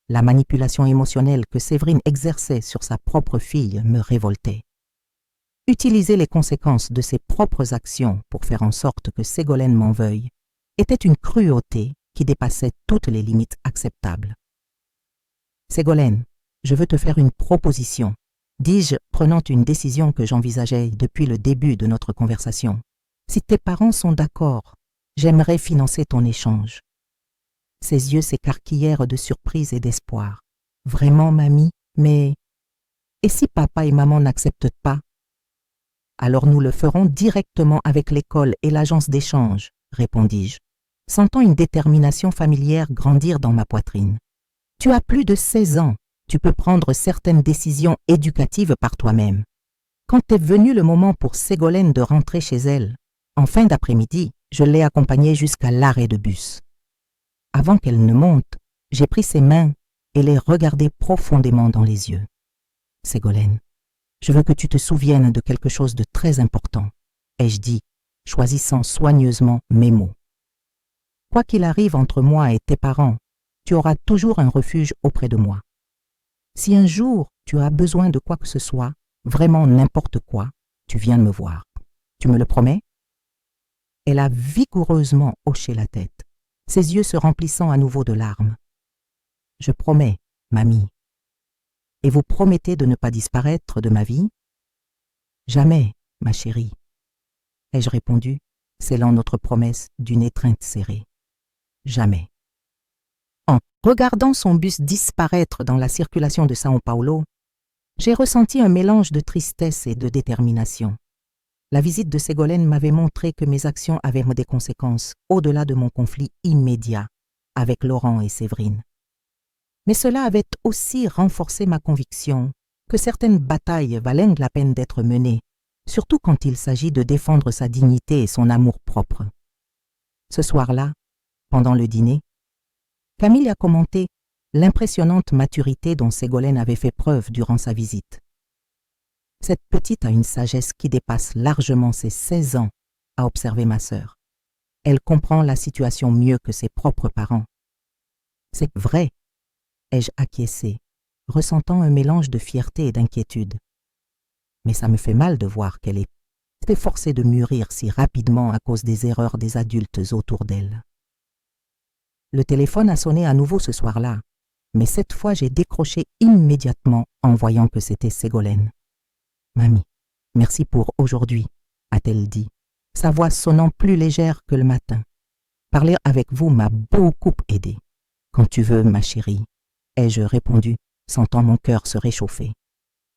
La manipulation émotionnelle que Séverine exerçait sur sa propre fille me révoltait. Utiliser les conséquences de ses propres actions pour faire en sorte que Ségolène m'en veuille était une cruauté qui dépassait toutes les limites acceptables. « Ségolène, je veux te faire une proposition, » dis-je, prenant une décision que j'envisageais depuis le début de notre conversation. « Si tes parents sont d'accord, j'aimerais financer ton échange. » Ses yeux s'écarquillèrent de surprise et d'espoir. « Vraiment, mamie, mais... Et si papa et maman n'acceptent pas? » « Alors nous le ferons directement avec l'école et l'agence d'échange, » répondis-je, sentant une détermination familière grandir dans ma poitrine. « Tu as plus de 16 ans, tu peux prendre certaines décisions éducatives par toi-même. » Quand est venu le moment pour Ségolène de rentrer chez elle, en fin d'après-midi, je l'ai accompagnée jusqu'à l'arrêt de bus. Avant qu'elle ne monte, j'ai pris ses mains et les regardé profondément dans les yeux. « Ségolène, je veux que tu te souviennes de quelque chose de très important, » ai-je dit, choisissant soigneusement mes mots. « Quoi qu'il arrive entre moi et tes parents, tu auras toujours un refuge auprès de moi. Si un jour tu as besoin de quoi que ce soit, vraiment n'importe quoi, tu viens me voir. Tu me le promets? » Elle a vigoureusement hoché la tête, ses yeux se remplissant à nouveau de larmes. « Je promets, mamie. » « Et vous promettez de ne pas disparaître de ma vie? »« Jamais, ma chérie. » ai-je répondu, scellant notre promesse d'une étreinte serrée. « Jamais. » En regardant son bus disparaître dans la circulation de São Paulo, J'ai ressenti un mélange de tristesse et de détermination. La visite de Ségolène m'avait montré que mes actions avaient des conséquences au-delà de mon conflit immédiat avec Laurent et Séverine. Mais cela avait aussi renforcé ma conviction que certaines batailles valaient la peine d'être menées, surtout quand il s'agit de défendre sa dignité et son amour-propre. Ce soir-là, pendant le dîner, Camille a commenté l'impressionnante maturité dont Ségolène avait fait preuve durant sa visite. Cette petite a une sagesse qui dépasse largement ses 16 ans, a observé ma sœur. Elle comprend la situation mieux que ses propres parents. C'est vrai, ai-je acquiescé, ressentant un mélange de fierté et d'inquiétude. Mais ça me fait mal de voir qu'elle est forcée de mûrir si rapidement à cause des erreurs des adultes autour d'elle. Le téléphone a sonné à nouveau ce soir-là, mais cette fois j'ai décroché immédiatement en voyant que c'était Ségolène. « Mamie, merci pour aujourd'hui », a-t-elle dit, sa voix sonnant plus légère que le matin. « Parler avec vous m'a beaucoup aidé. Quand tu veux, ma chérie, » ai-je répondu, sentant mon cœur se réchauffer.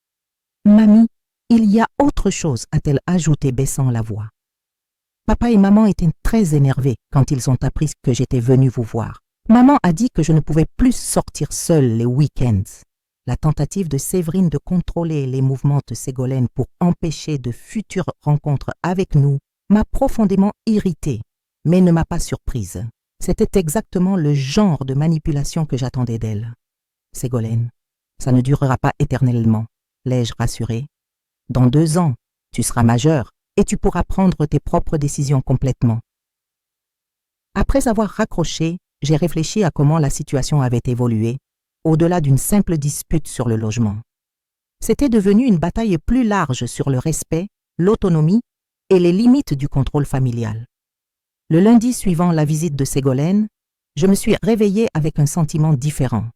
« Mamie, il y a autre chose, » a-t-elle ajouté baissant la voix. Papa et maman étaient très énervés quand ils ont appris que j'étais venue vous voir. Maman a dit que je ne pouvais plus sortir seule les week-ends. La tentative de Séverine de contrôler les mouvements de Ségolène pour empêcher de futures rencontres avec nous m'a profondément irritée, mais ne m'a pas surprise. C'était exactement le genre de manipulation que j'attendais d'elle. Ségolène, ça ne durera pas éternellement, l'ai-je rassurée. Dans 2 ans, tu seras majeure et tu pourras prendre tes propres décisions complètement. Après avoir raccroché, j'ai réfléchi à comment la situation avait évolué, au-delà d'une simple dispute sur le logement. C'était devenu une bataille plus large sur le respect, l'autonomie et les limites du contrôle familial. Le lundi suivant la visite de Ségolène, je me suis réveillée avec un sentiment différent.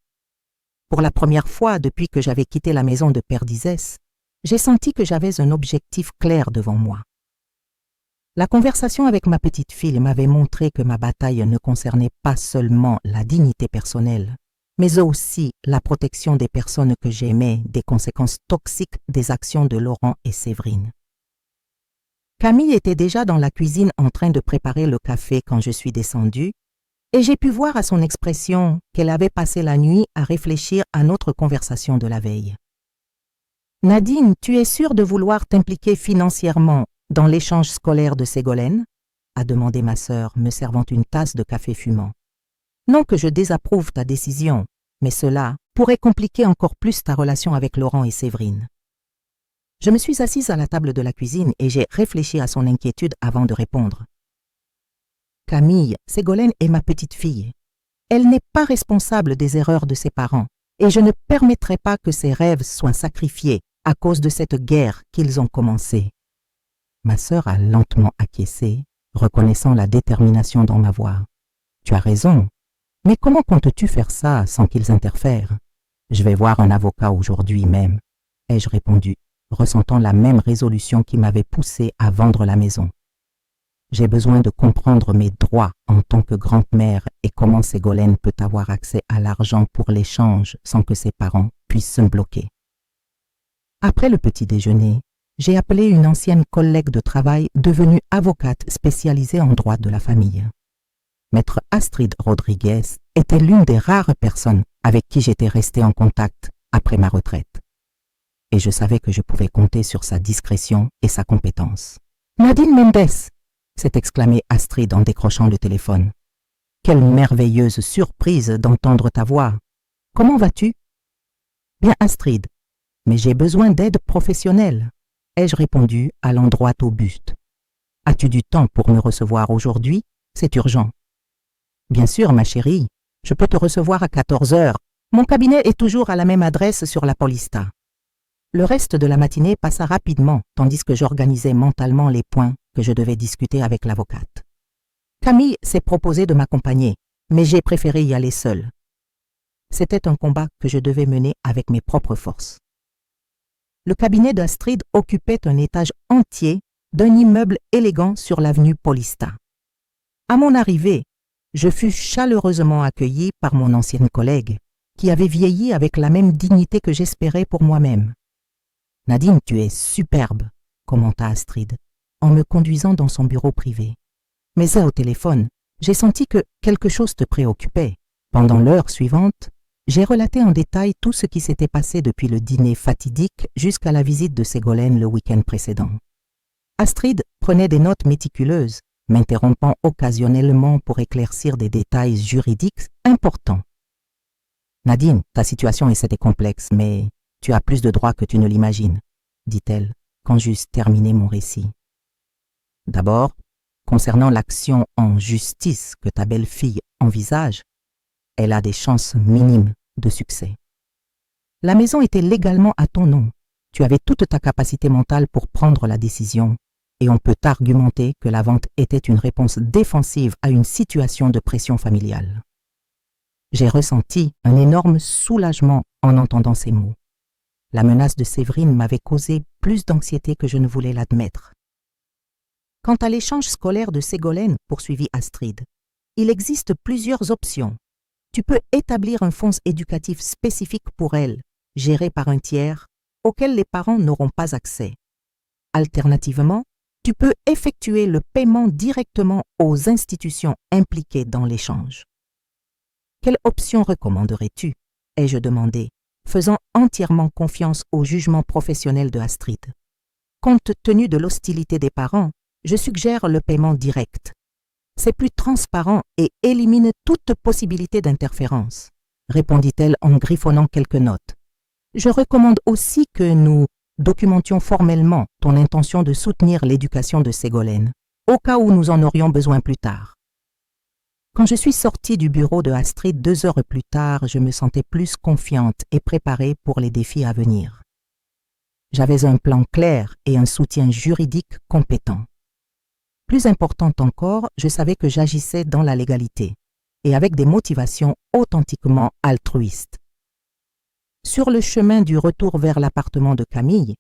Pour la première fois depuis que j'avais quitté la maison de Père d'Isès, j'ai senti que j'avais un objectif clair devant moi. La conversation avec ma petite fille m'avait montré que ma bataille ne concernait pas seulement la dignité personnelle, mais aussi la protection des personnes que j'aimais des conséquences toxiques des actions de Laurent et Séverine. Camille était déjà dans la cuisine en train de préparer le café quand je suis descendue, et j'ai pu voir à son expression qu'elle avait passé la nuit à réfléchir à notre conversation de la veille. « Nadine, tu es sûre de vouloir t'impliquer financièrement dans l'échange scolaire de Ségolène ?» a demandé ma sœur, me servant une tasse de café fumant. « Non que je désapprouve ta décision, mais cela pourrait compliquer encore plus ta relation avec Laurent et Séverine. » Je me suis assise à la table de la cuisine et j'ai réfléchi à son inquiétude avant de répondre. « Camille, Ségolène est ma petite fille. Elle n'est pas responsable des erreurs de ses parents et je ne permettrai pas que ses rêves soient sacrifiés à cause de cette guerre qu'ils ont commencée. » Ma sœur a lentement acquiescé, reconnaissant la détermination dans ma voix. « Tu as raison, mais comment comptes-tu faire ça sans qu'ils interfèrent? Je vais voir un avocat aujourd'hui même, » ai-je répondu, ressentant la même résolution qui m'avait poussé à vendre la maison. J'ai besoin de comprendre mes droits en tant que grand-mère et comment Ségolène peut avoir accès à l'argent pour l'échange sans que ses parents puissent se bloquer. Après le petit déjeuner, j'ai appelé une ancienne collègue de travail devenue avocate spécialisée en droit de la famille. Maître Astrid Rodriguez était l'une des rares personnes avec qui j'étais restée en contact après ma retraite. Et je savais que je pouvais compter sur sa discrétion et sa compétence. « Nadine Mendes !» s'est exclamée Astrid en décrochant le téléphone. « Quelle merveilleuse surprise d'entendre ta voix. Comment vas-tu ?»« Bien Astrid, mais j'ai besoin d'aide professionnelle. » ai-je répondu, allant droit au but. « As-tu du temps pour me recevoir aujourd'hui? C'est urgent. »« Bien sûr, ma chérie, je peux te recevoir à 14 heures. Mon cabinet est toujours à la même adresse sur la Paulista. » Le reste de la matinée passa rapidement, tandis que j'organisais mentalement les points que je devais discuter avec l'avocate. Camille s'est proposé de m'accompagner, mais j'ai préféré y aller seule. C'était un combat que je devais mener avec mes propres forces. Le cabinet d'Astrid occupait un étage entier d'un immeuble élégant sur l'avenue Paulista. À mon arrivée, je fus chaleureusement accueillie par mon ancienne collègue, qui avait vieilli avec la même dignité que j'espérais pour moi-même. Nadine, tu es superbe, commenta Astrid, en me conduisant dans son bureau privé. Mais au téléphone, j'ai senti que quelque chose te préoccupait. Pendant l'heure suivante, j'ai relaté en détail tout ce qui s'était passé depuis le dîner fatidique jusqu'à la visite de Ségolène le week-end précédent. Astrid prenait des notes méticuleuses, m'interrompant occasionnellement pour éclaircir des détails juridiques importants. Nadine, ta situation était complexe, mais tu as plus de droits que tu ne l'imagines, dit-elle, quand j'eus terminé mon récit. D'abord, concernant l'action en justice que ta belle-fille envisage, elle a des chances minimes de succès. La maison était légalement à ton nom. Tu avais toute ta capacité mentale pour prendre la décision et on peut argumenter que la vente était une réponse défensive à une situation de pression familiale. J'ai ressenti un énorme soulagement en entendant ces mots. La menace de Séverine m'avait causé plus d'anxiété que je ne voulais l'admettre. Quant à l'échange scolaire de Ségolène, poursuivit Astrid, il existe plusieurs options. Tu peux établir un fonds éducatif spécifique pour elle, géré par un tiers, auquel les parents n'auront pas accès. Alternativement, tu peux effectuer le paiement directement aux institutions impliquées dans l'échange. Quelle option recommanderais-tu? Ai-je demandé, faisant entièrement confiance au jugement professionnel de Astrid. Compte tenu de l'hostilité des parents, je suggère le paiement direct. C'est plus transparent et élimine toute possibilité d'interférence, répondit-elle en griffonnant quelques notes. Je recommande aussi que nous documentions formellement ton intention de soutenir l'éducation de Ségolène, au cas où nous en aurions besoin plus tard. Quand je suis sortie du bureau de Astrid 2 heures plus tard, je me sentais plus confiante et préparée pour les défis à venir. J'avais un plan clair et un soutien juridique compétent. Plus important encore, je savais que j'agissais dans la légalité et avec des motivations authentiquement altruistes. Sur le chemin du retour vers l'appartement de Camille,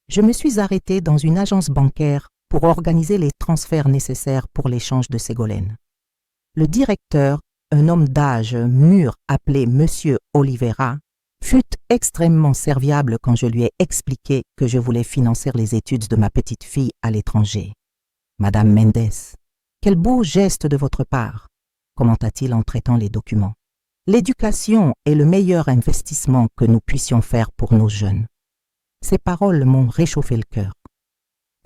je me suis arrêtée dans une agence bancaire pour organiser les transferts nécessaires pour l'échange de Ségolène. Le directeur, un homme d'âge mûr appelé Monsieur Oliveira, fut extrêmement serviable quand je lui ai expliqué que je voulais financer les études de ma petite fille à l'étranger. « Madame Mendes, quel beau geste de votre part !» commenta-t-il en traitant les documents. « L'éducation est le meilleur investissement que nous puissions faire pour nos jeunes. » Ces paroles m'ont réchauffé le cœur.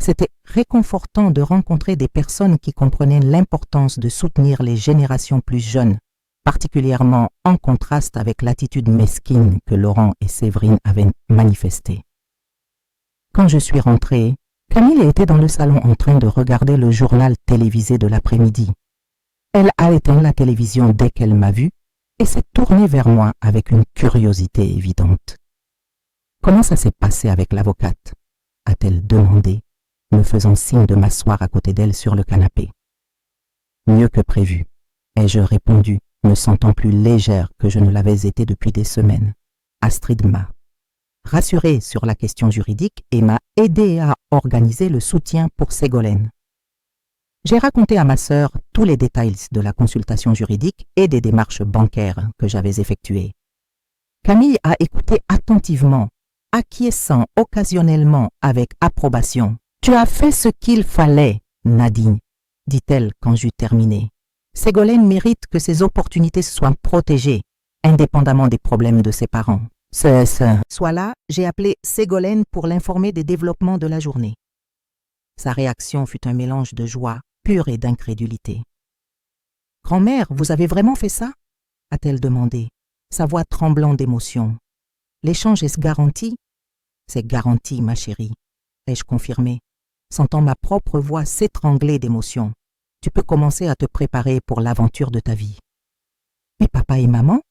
C'était réconfortant de rencontrer des personnes qui comprenaient l'importance de soutenir les générations plus jeunes, particulièrement en contraste avec l'attitude mesquine que Laurent et Séverine avaient manifestée. Quand je suis rentrée, Camille était dans le salon en train de regarder le journal télévisé de l'après-midi. Elle a éteint la télévision dès qu'elle m'a vue et s'est tournée vers moi avec une curiosité évidente. « Comment ça s'est passé avec l'avocate ?» a-t-elle demandé, me faisant signe de m'asseoir à côté d'elle sur le canapé. « Mieux que prévu », ai-je répondu, me sentant plus légère que je ne l'avais été depuis des semaines. Astrid m'a rassurée sur la question juridique et m'a aidé à organiser le soutien pour Ségolène. J'ai raconté à ma sœur tous les détails de la consultation juridique et des démarches bancaires que j'avais effectuées. Camille a écouté attentivement, acquiesçant occasionnellement avec approbation. « Tu as fait ce qu'il fallait, Nadine, » dit-elle quand j'eus terminé. « Ségolène mérite que ses opportunités soient protégées, indépendamment des problèmes de ses parents. » Soit là, j'ai appelé Ségolène pour l'informer des développements de la journée. Sa réaction fut un mélange de joie pure et d'incrédulité. « Grand-mère, vous avez vraiment fait ça ?» a-t-elle demandé, sa voix tremblant d'émotion. « L'échange est-ce garanti ?»« C'est garanti, ma chérie, » ai-je confirmé, sentant ma propre voix s'étrangler d'émotion. « Tu peux commencer à te préparer pour l'aventure de ta vie. »« Mais papa et maman,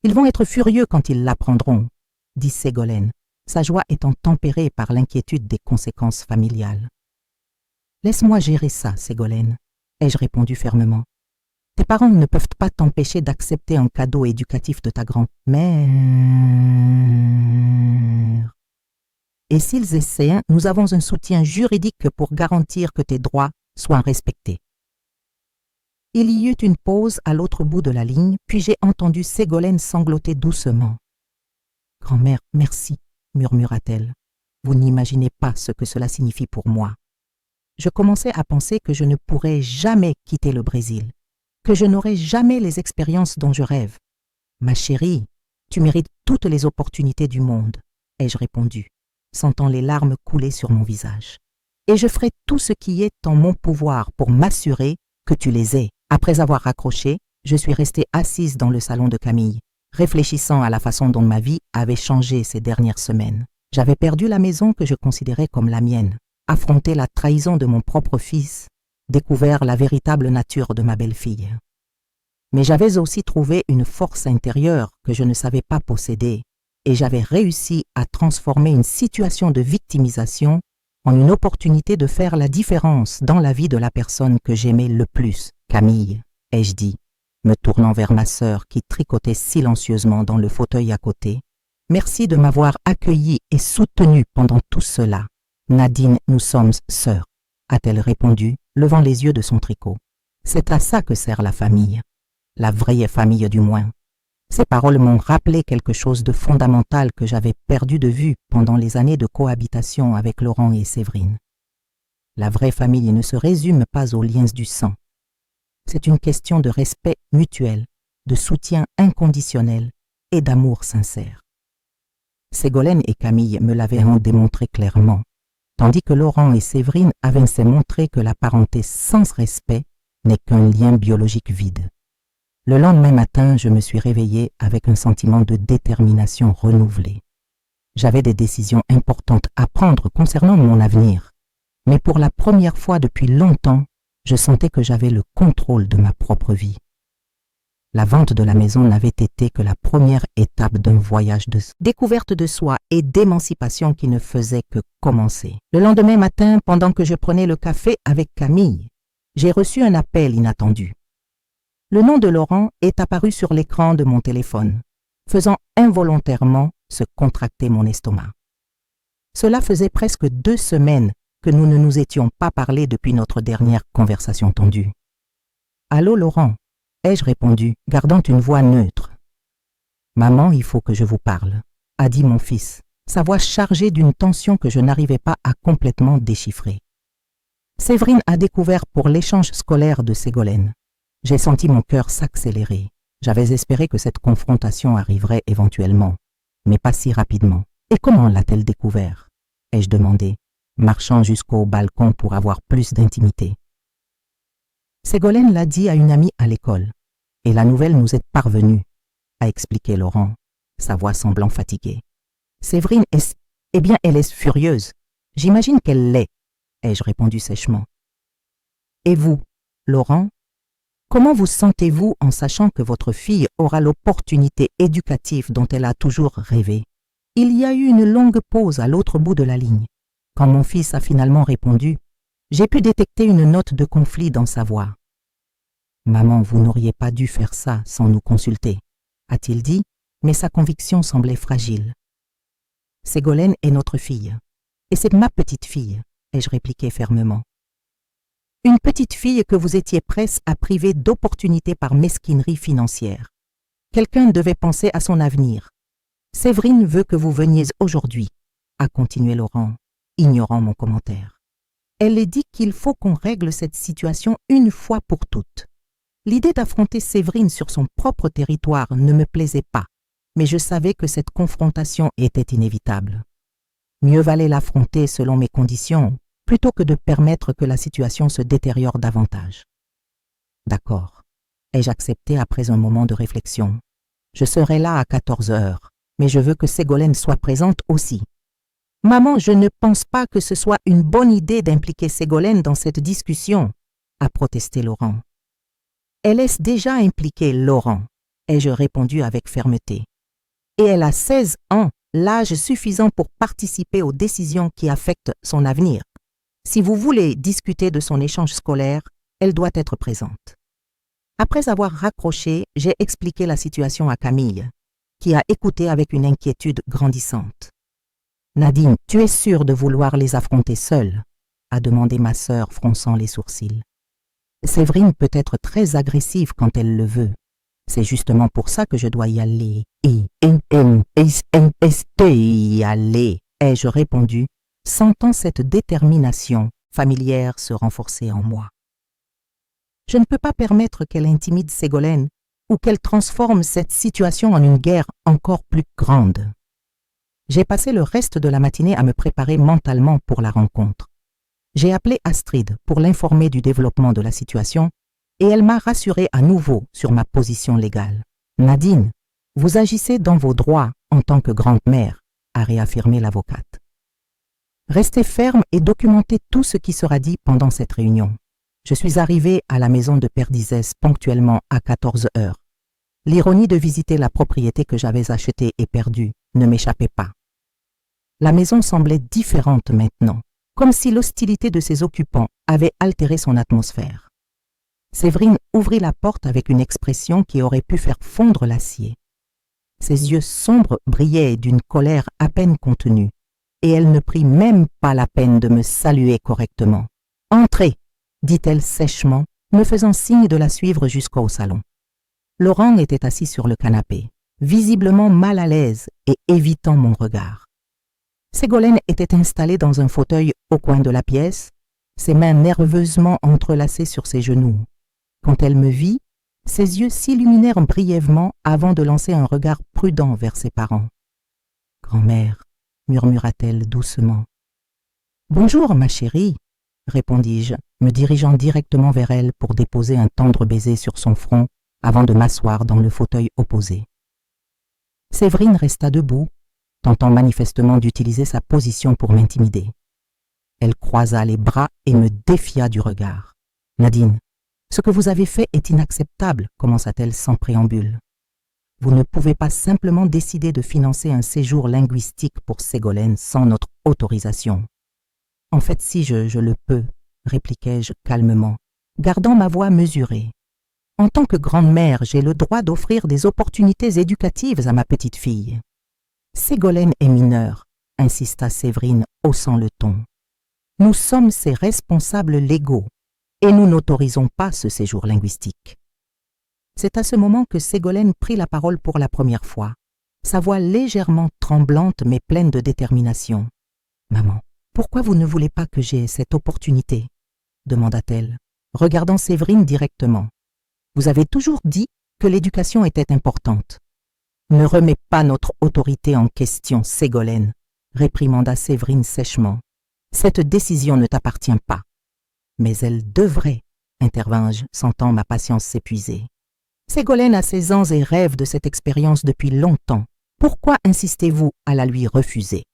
ils vont être furieux quand ils l'apprendront, » dit Ségolène, sa joie étant tempérée par l'inquiétude des conséquences familiales. « Laisse-moi gérer ça, Ségolène, » ai-je répondu fermement. « Tes parents ne peuvent pas t'empêcher d'accepter un cadeau éducatif de ta grand-mère. Et s'ils essaient, nous avons un soutien juridique pour garantir que tes droits soient respectés. » Il y eut une pause à l'autre bout de la ligne, puis j'ai entendu Ségolène sangloter doucement. « Grand-mère, merci, » murmura-t-elle. Vous n'imaginez pas ce que cela signifie pour moi. Je commençais à penser que je ne pourrais jamais quitter le Brésil, que je n'aurais jamais les expériences dont je rêve. Ma chérie, tu mérites toutes les opportunités du monde, ai-je répondu, sentant les larmes couler sur mon visage. Et je ferai tout ce qui est en mon pouvoir pour m'assurer que tu les aies. Après avoir raccroché, je suis restée assise dans le salon de Camille, réfléchissant à la façon dont ma vie avait changé ces dernières semaines. J'avais perdu la maison que je considérais comme la mienne, affronté la trahison de mon propre fils, découvert la véritable nature de ma belle-fille. Mais j'avais aussi trouvé une force intérieure que je ne savais pas posséder, et j'avais réussi à transformer une situation de victimisation en une opportunité de faire la différence dans la vie de la personne que j'aimais le plus. Camille, ai-je dit, me tournant vers ma sœur qui tricotait silencieusement dans le fauteuil à côté. Merci de m'avoir accueillie et soutenue pendant tout cela. Nadine, nous sommes sœurs, a-t-elle répondu, levant les yeux de son tricot. C'est à ça que sert la famille. La vraie famille du moins. Ces paroles m'ont rappelé quelque chose de fondamental que j'avais perdu de vue pendant les années de cohabitation avec Laurent et Séverine. La vraie famille ne se résume pas aux liens du sang. C'est une question de respect mutuel, de soutien inconditionnel et d'amour sincère. Ségolène et Camille me l'avaient démontré clairement, tandis que Laurent et Séverine avaient montré que la parenté sans respect n'est qu'un lien biologique vide. Le lendemain matin, je me suis réveillée avec un sentiment de détermination renouvelée. J'avais des décisions importantes à prendre concernant mon avenir, mais pour la première fois depuis longtemps, je sentais que j'avais le contrôle de ma propre vie. La vente de la maison n'avait été que la première étape d'un voyage de découverte de soi et d'émancipation qui ne faisait que commencer. Le lendemain matin, pendant que je prenais le café avec Camille, j'ai reçu un appel inattendu. Le nom de Laurent est apparu sur l'écran de mon téléphone, faisant involontairement se contracter mon estomac. Cela faisait presque 2 semaines que nous ne nous étions pas parlé depuis notre dernière conversation tendue. « Allô Laurent ?» ai-je répondu, gardant une voix neutre. « Maman, il faut que je vous parle », a dit mon fils, sa voix chargée d'une tension que je n'arrivais pas à complètement déchiffrer. Séverine a découvert pour l'échange scolaire de Ségolène. J'ai senti mon cœur s'accélérer. J'avais espéré que cette confrontation arriverait éventuellement, mais pas si rapidement. Et comment l'a-t-elle découvert? Ai-je demandé, marchant jusqu'au balcon pour avoir plus d'intimité. Ségolène l'a dit à une amie à l'école, et la nouvelle nous est parvenue, a expliqué Laurent, sa voix semblant fatiguée. Séverine est... Eh bien, elle est furieuse. J'imagine qu'elle l'est, ai-je répondu sèchement. Et vous, Laurent? Comment vous sentez-vous en sachant que votre fille aura l'opportunité éducative dont elle a toujours rêvé? Il y a eu une longue pause à l'autre bout de la ligne. Quand mon fils a finalement répondu, j'ai pu détecter une note de conflit dans sa voix. « Maman, vous n'auriez pas dû faire ça sans nous consulter », a-t-il dit, mais sa conviction semblait fragile. « Ségolène est notre fille, et c'est ma petite fille », ai-je répliqué fermement. Une petite fille que vous étiez presse à priver d'opportunités par mesquinerie financière. Quelqu'un devait penser à son avenir. Séverine veut que vous veniez aujourd'hui, a continué Laurent, ignorant mon commentaire. Elle est dit qu'il faut qu'on règle cette situation une fois pour toutes. L'idée d'affronter Séverine sur son propre territoire ne me plaisait pas, mais je savais que cette confrontation était inévitable. Mieux valait l'affronter selon mes conditions, plutôt que de permettre que la situation se détériore davantage. D'accord, ai-je accepté après un moment de réflexion. Je serai là à 14 heures, mais je veux que Ségolène soit présente aussi. Maman, je ne pense pas que ce soit une bonne idée d'impliquer Ségolène dans cette discussion, a protesté Laurent. Elle est déjà impliquée, Laurent, ai-je répondu avec fermeté. Et elle a 16 ans, l'âge suffisant pour participer aux décisions qui affectent son avenir. Si vous voulez discuter de son échange scolaire, elle doit être présente. Après avoir raccroché, j'ai expliqué la situation à Camille, qui a écouté avec une inquiétude grandissante. « Nadine, tu es sûre de vouloir les affronter seule ?» a demandé ma sœur, fronçant les sourcils. « Séverine peut être très agressive quand elle le veut. C'est justement pour ça que je dois y aller. Y aller, ai-je répondu, sentant cette détermination familière se renforcer en moi. Je ne peux pas permettre qu'elle intimide Ségolène ou qu'elle transforme cette situation en une guerre encore plus grande. J'ai passé le reste de la matinée à me préparer mentalement pour la rencontre. J'ai appelé Astrid pour l'informer du développement de la situation et elle m'a rassuré à nouveau sur ma position légale. « Nadine, vous agissez dans vos droits en tant que grande-mère », a réaffirmé l'avocate. Restez ferme et documentez tout ce qui sera dit pendant cette réunion. Je suis arrivée à la maison de Perdizès ponctuellement à 14 heures. L'ironie de visiter la propriété que j'avais achetée et perdue ne m'échappait pas. La maison semblait différente maintenant, comme si l'hostilité de ses occupants avait altéré son atmosphère. Séverine ouvrit la porte avec une expression qui aurait pu faire fondre l'acier. Ses yeux sombres brillaient d'une colère à peine contenue, et elle ne prit même pas la peine de me saluer correctement. « Entrez !» dit-elle sèchement, me faisant signe de la suivre jusqu'au salon. Laurent était assis sur le canapé, visiblement mal à l'aise et évitant mon regard. Ségolène était installée dans un fauteuil au coin de la pièce, ses mains nerveusement entrelacées sur ses genoux. Quand elle me vit, ses yeux s'illuminèrent brièvement avant de lancer un regard prudent vers ses parents. « Grand-mère » murmura-t-elle doucement. « Bonjour, ma chérie » répondis-je, me dirigeant directement vers elle pour déposer un tendre baiser sur son front avant de m'asseoir dans le fauteuil opposé. Séverine resta debout, tentant manifestement d'utiliser sa position pour m'intimider. Elle croisa les bras et me défia du regard. « Nadine, ce que vous avez fait est inacceptable, commença-t-elle sans préambule. Vous ne pouvez pas simplement décider de financer un séjour linguistique pour Ségolène sans notre autorisation. En fait, si je le peux, répliquai-je calmement, gardant ma voix mesurée. En tant que grande-mère, j'ai le droit d'offrir des opportunités éducatives à ma petite fille. Ségolène est mineure, insista Séverine, haussant le ton. Nous sommes ses responsables légaux et nous n'autorisons pas ce séjour linguistique. C'est à ce moment que Ségolène prit la parole pour la première fois, sa voix légèrement tremblante mais pleine de détermination. « Maman, pourquoi vous ne voulez pas que j'aie cette opportunité ?» demanda-t-elle, regardant Séverine directement. « Vous avez toujours dit que l'éducation était importante. »« Ne remets pas notre autorité en question, Ségolène, » réprimanda Séverine sèchement. « Cette décision ne t'appartient pas. »« Mais elle devrait, » intervins-je, sentant ma patience s'épuiser. « Ségolène a 16 ans et rêve de cette expérience depuis longtemps. Pourquoi insistez-vous à la lui refuser ?»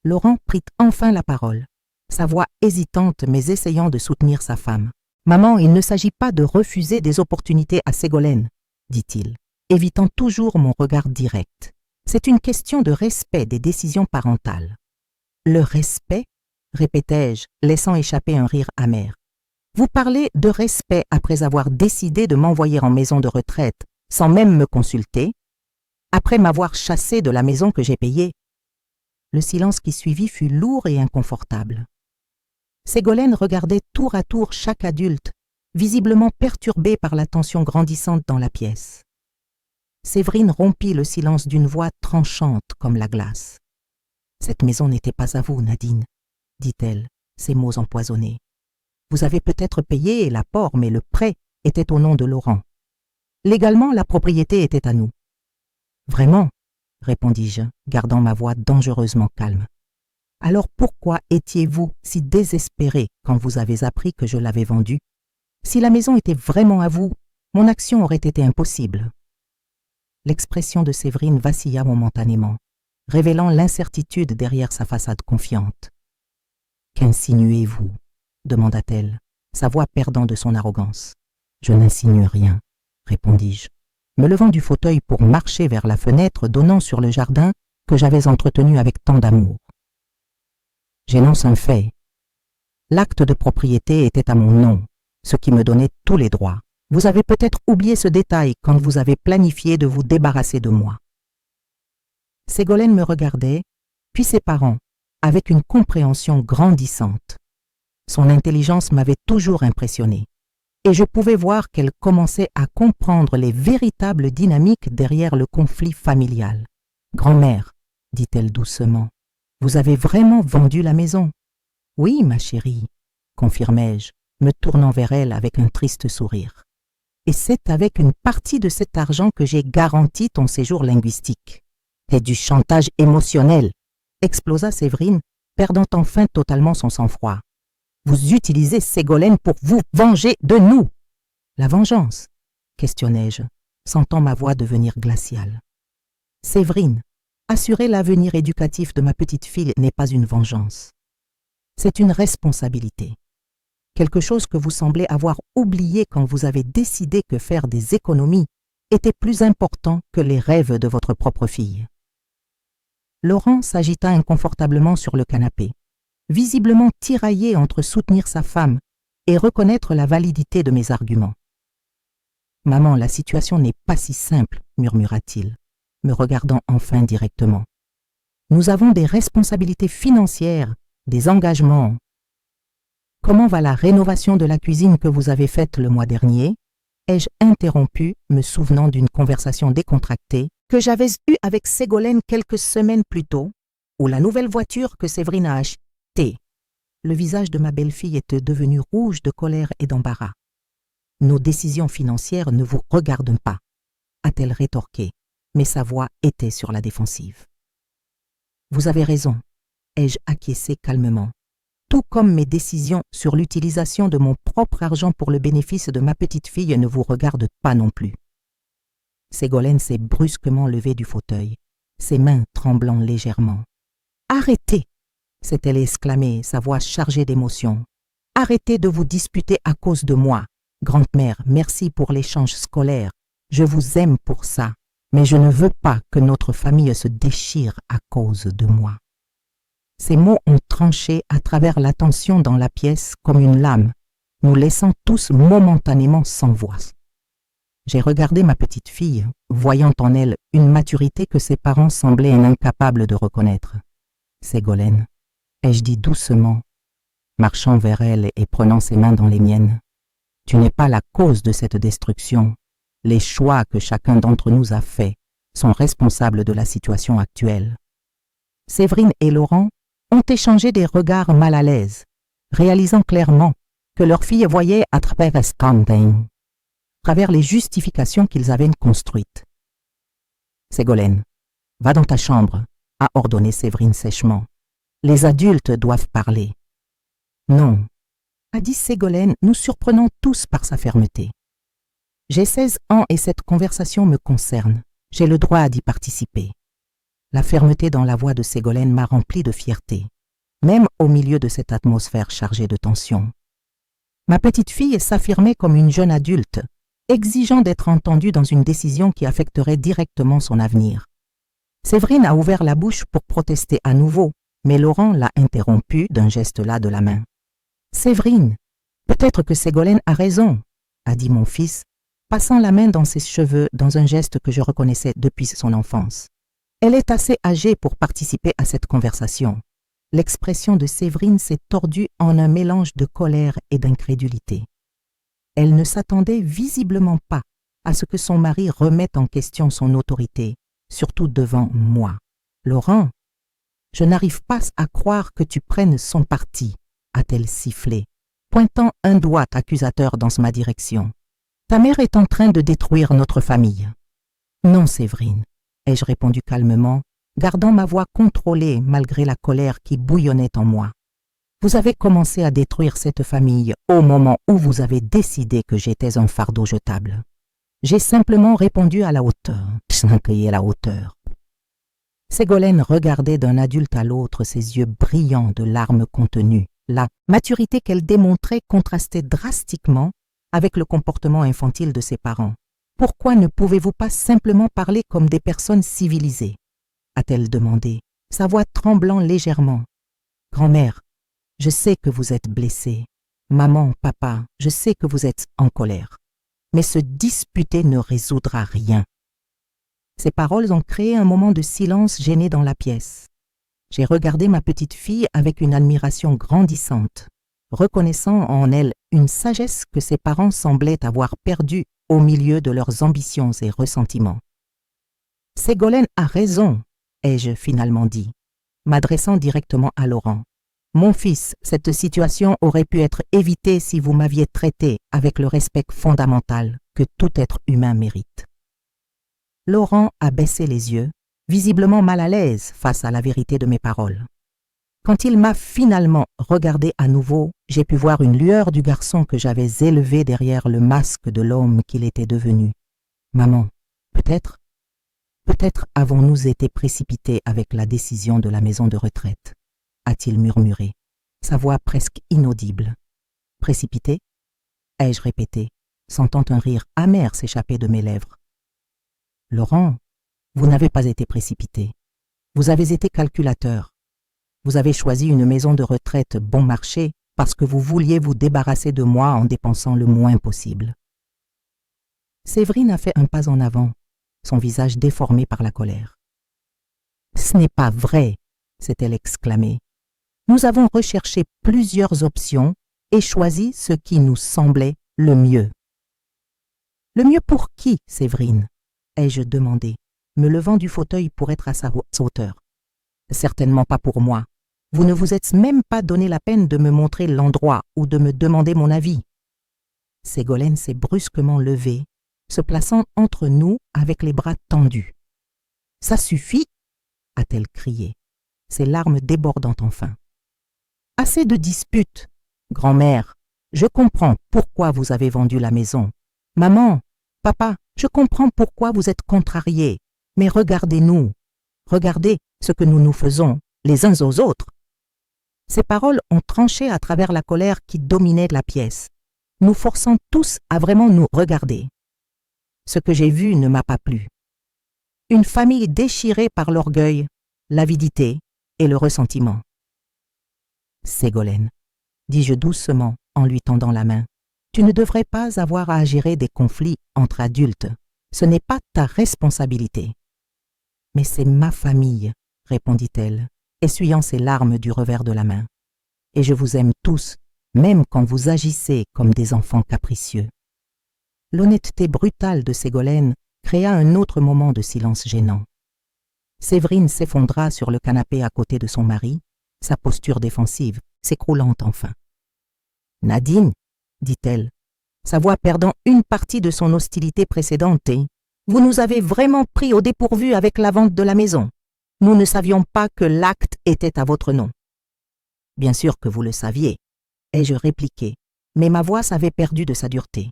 Laurent prit enfin la parole, sa voix hésitante mais essayant de soutenir sa femme. « Maman, il ne s'agit pas de refuser des opportunités à Ségolène, » dit-il, évitant toujours mon regard direct. « C'est une question de respect des décisions parentales. »« Le respect ?» répétai-je, laissant échapper un rire amer. « Vous parlez de respect après avoir décidé de m'envoyer en maison de retraite sans même me consulter, après m'avoir chassé de la maison que j'ai payée. » Le silence qui suivit fut lourd et inconfortable. Ségolène regardait tour à tour chaque adulte, visiblement perturbée par la tension grandissante dans la pièce. Séverine rompit le silence d'une voix tranchante comme la glace. « Cette maison n'était pas à vous, Nadine, » dit-elle, ses mots empoisonnés. « Vous avez peut-être payé l'apport, mais le prêt était au nom de Laurent. Légalement, la propriété était à nous. »« Vraiment ?» répondis-je, gardant ma voix dangereusement calme. « Alors pourquoi étiez-vous si désespéré quand vous avez appris que je l'avais vendue? Si la maison était vraiment à vous, mon action aurait été impossible. » L'expression de Séverine vacilla momentanément, révélant l'incertitude derrière sa façade confiante. « Qu'insinuez-vous » demanda-t-elle, sa voix perdant de son arrogance. « Je n'insinue rien, » répondis-je, me levant du fauteuil pour marcher vers la fenêtre donnant sur le jardin que j'avais entretenu avec tant d'amour. J'énonce un fait. L'acte de propriété était à mon nom, ce qui me donnait tous les droits. Vous avez peut-être oublié ce détail quand vous avez planifié de vous débarrasser de moi. Ségolène me regardait, puis ses parents, avec une compréhension grandissante. Son intelligence m'avait toujours impressionné, et je pouvais voir qu'elle commençait à comprendre les véritables dynamiques derrière le conflit familial. « Grand-mère, dit-elle doucement, Vous avez vraiment vendu la maison? Oui, ma chérie, confirmai-je, me tournant vers elle avec un triste sourire. Et c'est avec une partie de cet argent que j'ai garanti ton séjour linguistique. C'est du chantage émotionnel, explosa Séverine, perdant enfin totalement son sang-froid. Vous utilisez Ségolène pour vous venger de nous. La vengeance, questionnai-je, sentant ma voix devenir glaciale. Séverine, assurer l'avenir éducatif de ma petite fille n'est pas une vengeance. C'est une responsabilité. Quelque chose que vous semblez avoir oublié quand vous avez décidé que faire des économies était plus important que les rêves de votre propre fille. Laurent s'agita inconfortablement sur le canapé, visiblement tiraillé entre soutenir sa femme et reconnaître la validité de mes arguments. « Maman, la situation n'est pas si simple, murmura-t-il, me regardant enfin directement. Nous avons des responsabilités financières, des engagements. Comment va la rénovation de la cuisine que vous avez faite le mois dernier? Ai-je interrompu, me souvenant d'une conversation décontractée que j'avais eue avec Ségolène quelques semaines plus tôt, ou la nouvelle voiture que Séverine a achetée. Le visage de ma belle-fille était devenu rouge de colère et d'embarras. Nos décisions financières ne vous regardent pas, a-t-elle rétorqué, mais sa voix était sur la défensive. Vous avez raison, ai-je acquiescé calmement, tout comme mes décisions sur l'utilisation de mon propre argent pour le bénéfice de ma petite fille ne vous regardent pas non plus. Ségolène s'est brusquement levée du fauteuil, ses mains tremblant légèrement. « Arrêtez !» s'est-elle exclamée, sa voix chargée d'émotion. « Arrêtez de vous disputer à cause de moi. Grand-mère, merci pour l'échange scolaire. Je vous aime pour ça, mais je ne veux pas que notre famille se déchire à cause de moi. » Ces mots ont tranché à travers la tension dans la pièce comme une lame, nous laissant tous momentanément sans voix. J'ai regardé ma petite fille, voyant en elle une maturité que ses parents semblaient incapables de reconnaître. « Ségolène », ai-je dit doucement, marchant vers elle et prenant ses mains dans les miennes. « Tu n'es pas la cause de cette destruction. Les choix que chacun d'entre nous a faits sont responsables de la situation actuelle. » Séverine et Laurent ont échangé des regards mal à l'aise, réalisant clairement que leur fille voyait à travers les justifications qu'ils avaient construites. « Ségolène, va dans ta chambre, » a ordonné Séverine sèchement. « Les adultes doivent parler. »« Non, » a dit Ségolène, nous surprenant tous par sa fermeté. « J'ai 16 ans et cette conversation me concerne. J'ai le droit d'y participer. » La fermeté dans la voix de Ségolène m'a rempli de fierté, même au milieu de cette atmosphère chargée de tension. Ma petite fille s'affirmait comme une jeune adulte, exigeant d'être entendue dans une décision qui affecterait directement son avenir. Séverine a ouvert la bouche pour protester à nouveau, mais Laurent l'a interrompue d'un geste là de la main. « Séverine, peut-être que Ségolène a raison, » a dit mon fils, passant la main dans ses cheveux dans un geste que je reconnaissais depuis son enfance. Elle est assez âgée pour participer à cette conversation. L'expression de Séverine s'est tordue en un mélange de colère et d'incrédulité. Elle ne s'attendait visiblement pas à ce que son mari remette en question son autorité, surtout devant moi. « Laurent, je n'arrive pas à croire que tu prennes son parti, » a-t-elle sifflé, pointant un doigt accusateur dans ma direction. « Ta mère est en train de détruire notre famille. »« Non, Séverine, » ai-je répondu calmement, gardant ma voix contrôlée malgré la colère qui bouillonnait en moi. « Vous avez commencé à détruire cette famille au moment où vous avez décidé que j'étais un fardeau jetable. J'ai simplement répondu à la hauteur. Ségolène regardait d'un adulte à l'autre, ses yeux brillants de larmes contenues. La maturité qu'elle démontrait contrastait drastiquement avec le comportement infantile de ses parents. « Pourquoi ne pouvez-vous pas simplement parler comme des personnes civilisées ?» a-t-elle demandé, sa voix tremblant légèrement. « Grand-mère, je sais que vous êtes blessés. Maman, papa, je sais que vous êtes en colère. Mais se disputer ne résoudra rien. » Ces paroles ont créé un moment de silence gêné dans la pièce. J'ai regardé ma petite fille avec une admiration grandissante, reconnaissant en elle une sagesse que ses parents semblaient avoir perdue au milieu de leurs ambitions et ressentiments. « Ségolène a raison, ai-je finalement dit. m'adressant directement à Laurent. Mon fils, cette situation aurait pu être évitée si vous m'aviez traité avec le respect fondamental que tout être humain mérite. Laurent a baissé les yeux, visiblement mal à l'aise face à la vérité de mes paroles. Quand il m'a finalement regardé à nouveau, j'ai pu voir une lueur du garçon que j'avais élevé derrière le masque de l'homme qu'il était devenu. Maman, peut-être avons-nous été précipités avec la décision de la maison de retraite, a-t-il murmuré, sa voix presque inaudible. Précipité? Ai-je répété, sentant un rire amer s'échapper de mes lèvres. Laurent, vous n'avez pas été précipité. Vous avez été calculateur. Vous avez choisi une maison de retraite bon marché parce que vous vouliez vous débarrasser de moi en dépensant le moins possible. Séverine a fait un pas en avant, son visage déformé par la colère. « Ce n'est pas vrai !» s'est-elle exclamée. « Nous avons recherché plusieurs options et choisi ce qui nous semblait le mieux. »« Le mieux pour qui, Séverine ?» ai-je demandé, me levant du fauteuil pour être à sa hauteur. « Certainement pas pour moi. Vous ne vous êtes même pas donné la peine de me montrer l'endroit ou de me demander mon avis. » Ségolène s'est brusquement levée, se plaçant entre nous avec les bras tendus. « Ça suffit !» a-t-elle crié, ses larmes débordant enfin. « Assez de disputes. Grand-mère, je comprends pourquoi vous avez vendu la maison. Maman, papa, je comprends pourquoi vous êtes contrariés. Mais regardez-nous. Regardez ce que nous nous faisons les uns aux autres. » Ces paroles ont tranché à travers la colère qui dominait la pièce, nous forçant tous à vraiment nous regarder. Ce que j'ai vu ne m'a pas plu. Une famille déchirée par l'orgueil, l'avidité et le ressentiment. « Ségolène, dis-je doucement en lui tendant la main, tu ne devrais pas avoir à gérer des conflits entre adultes. Ce n'est pas ta responsabilité. »« Mais c'est ma famille, » répondit-elle, essuyant ses larmes du revers de la main. « Et je vous aime tous, même quand vous agissez comme des enfants capricieux. » L'honnêteté brutale de Ségolène créa un autre moment de silence gênant. Séverine s'effondra sur le canapé à côté de son mari, sa posture défensive s'écroulant enfin. « Nadine, dit-elle, sa voix perdant une partie de son hostilité précédente, vous nous avez vraiment pris au dépourvu avec la vente de la maison. Nous ne savions pas que l'acte était à votre nom. » « Bien sûr que vous le saviez, ai-je répliqué, mais ma voix s'avait perdue de sa dureté.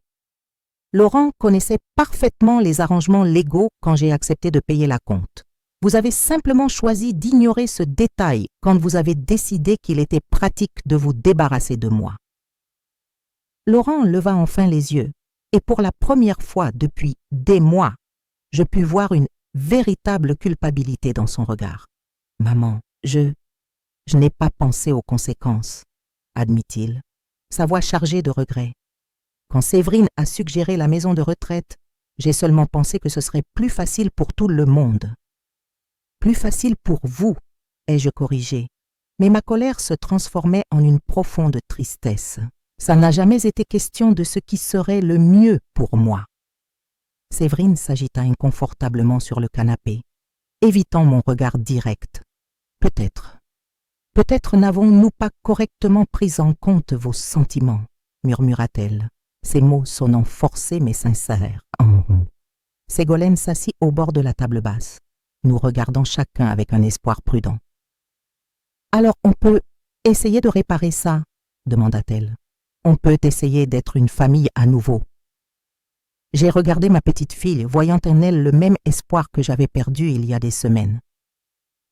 Laurent connaissait parfaitement les arrangements légaux quand j'ai accepté de payer la compte. Vous avez simplement choisi d'ignorer ce détail quand vous avez décidé qu'il était pratique de vous débarrasser de moi. Laurent leva enfin les yeux, et pour la première fois depuis des mois, je pus voir une véritable culpabilité dans son regard. « Maman, je n'ai pas pensé aux conséquences, » admit-il, sa voix chargée de regret. Quand Séverine a suggéré la maison de retraite, j'ai seulement pensé que ce serait plus facile pour tout le monde. Plus facile pour vous, ai-je corrigé, mais ma colère se transformait en une profonde tristesse. Ça n'a jamais été question de ce qui serait le mieux pour moi. Séverine s'agita inconfortablement sur le canapé, évitant mon regard direct. Peut-être n'avons-nous pas correctement pris en compte vos sentiments, murmura-t-elle, ses mots sonnant forcés mais sincères. Ségolène s'assit au bord de la table basse, nous regardant chacun avec un espoir prudent. « Alors on peut essayer de réparer ça ?» demanda-t-elle. « On peut essayer d'être une famille à nouveau. » J'ai regardé ma petite fille, voyant en elle le même espoir que j'avais perdu il y a des semaines.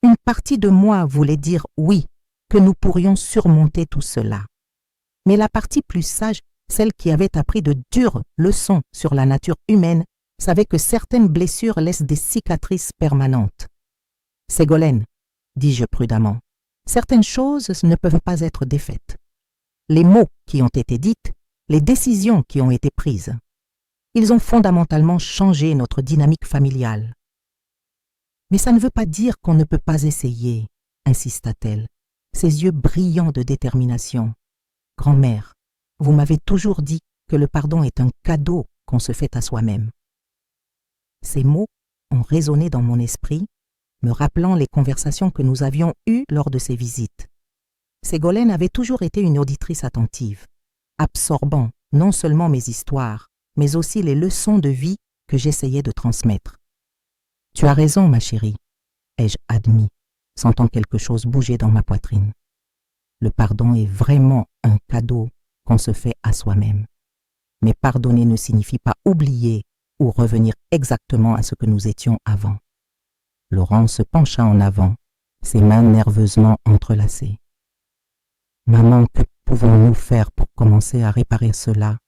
Une partie de moi voulait dire oui, que nous pourrions surmonter tout cela. Mais la partie plus sage, celle qui avait appris de dures leçons sur la nature humaine, savait que certaines blessures laissent des cicatrices permanentes. « Ségolène, dis-je prudemment, certaines choses ne peuvent pas être défaites. Les mots qui ont été dits, les décisions qui ont été prises, ils ont fondamentalement changé notre dynamique familiale. Mais ça ne veut pas dire qu'on ne peut pas essayer, insista-t-elle, ses yeux brillants de détermination. Grand-mère, vous m'avez toujours dit que le pardon est un cadeau qu'on se fait à soi-même. Ces mots ont résonné dans mon esprit me rappelant les conversations que nous avions eues lors de ses visites. Ségolène avait toujours été une auditrice attentive, absorbant non seulement mes histoires, mais aussi les leçons de vie que j'essayais de transmettre. « Tu as raison, ma chérie », ai-je admis, sentant quelque chose bouger dans ma poitrine. Le pardon est vraiment un cadeau qu'on se fait à soi-même. Mais pardonner ne signifie pas oublier ou revenir exactement à ce que nous étions avant. Laurent se pencha en avant, ses mains nerveusement entrelacées. « Maman, que pouvons-nous faire pour commencer à réparer cela ?»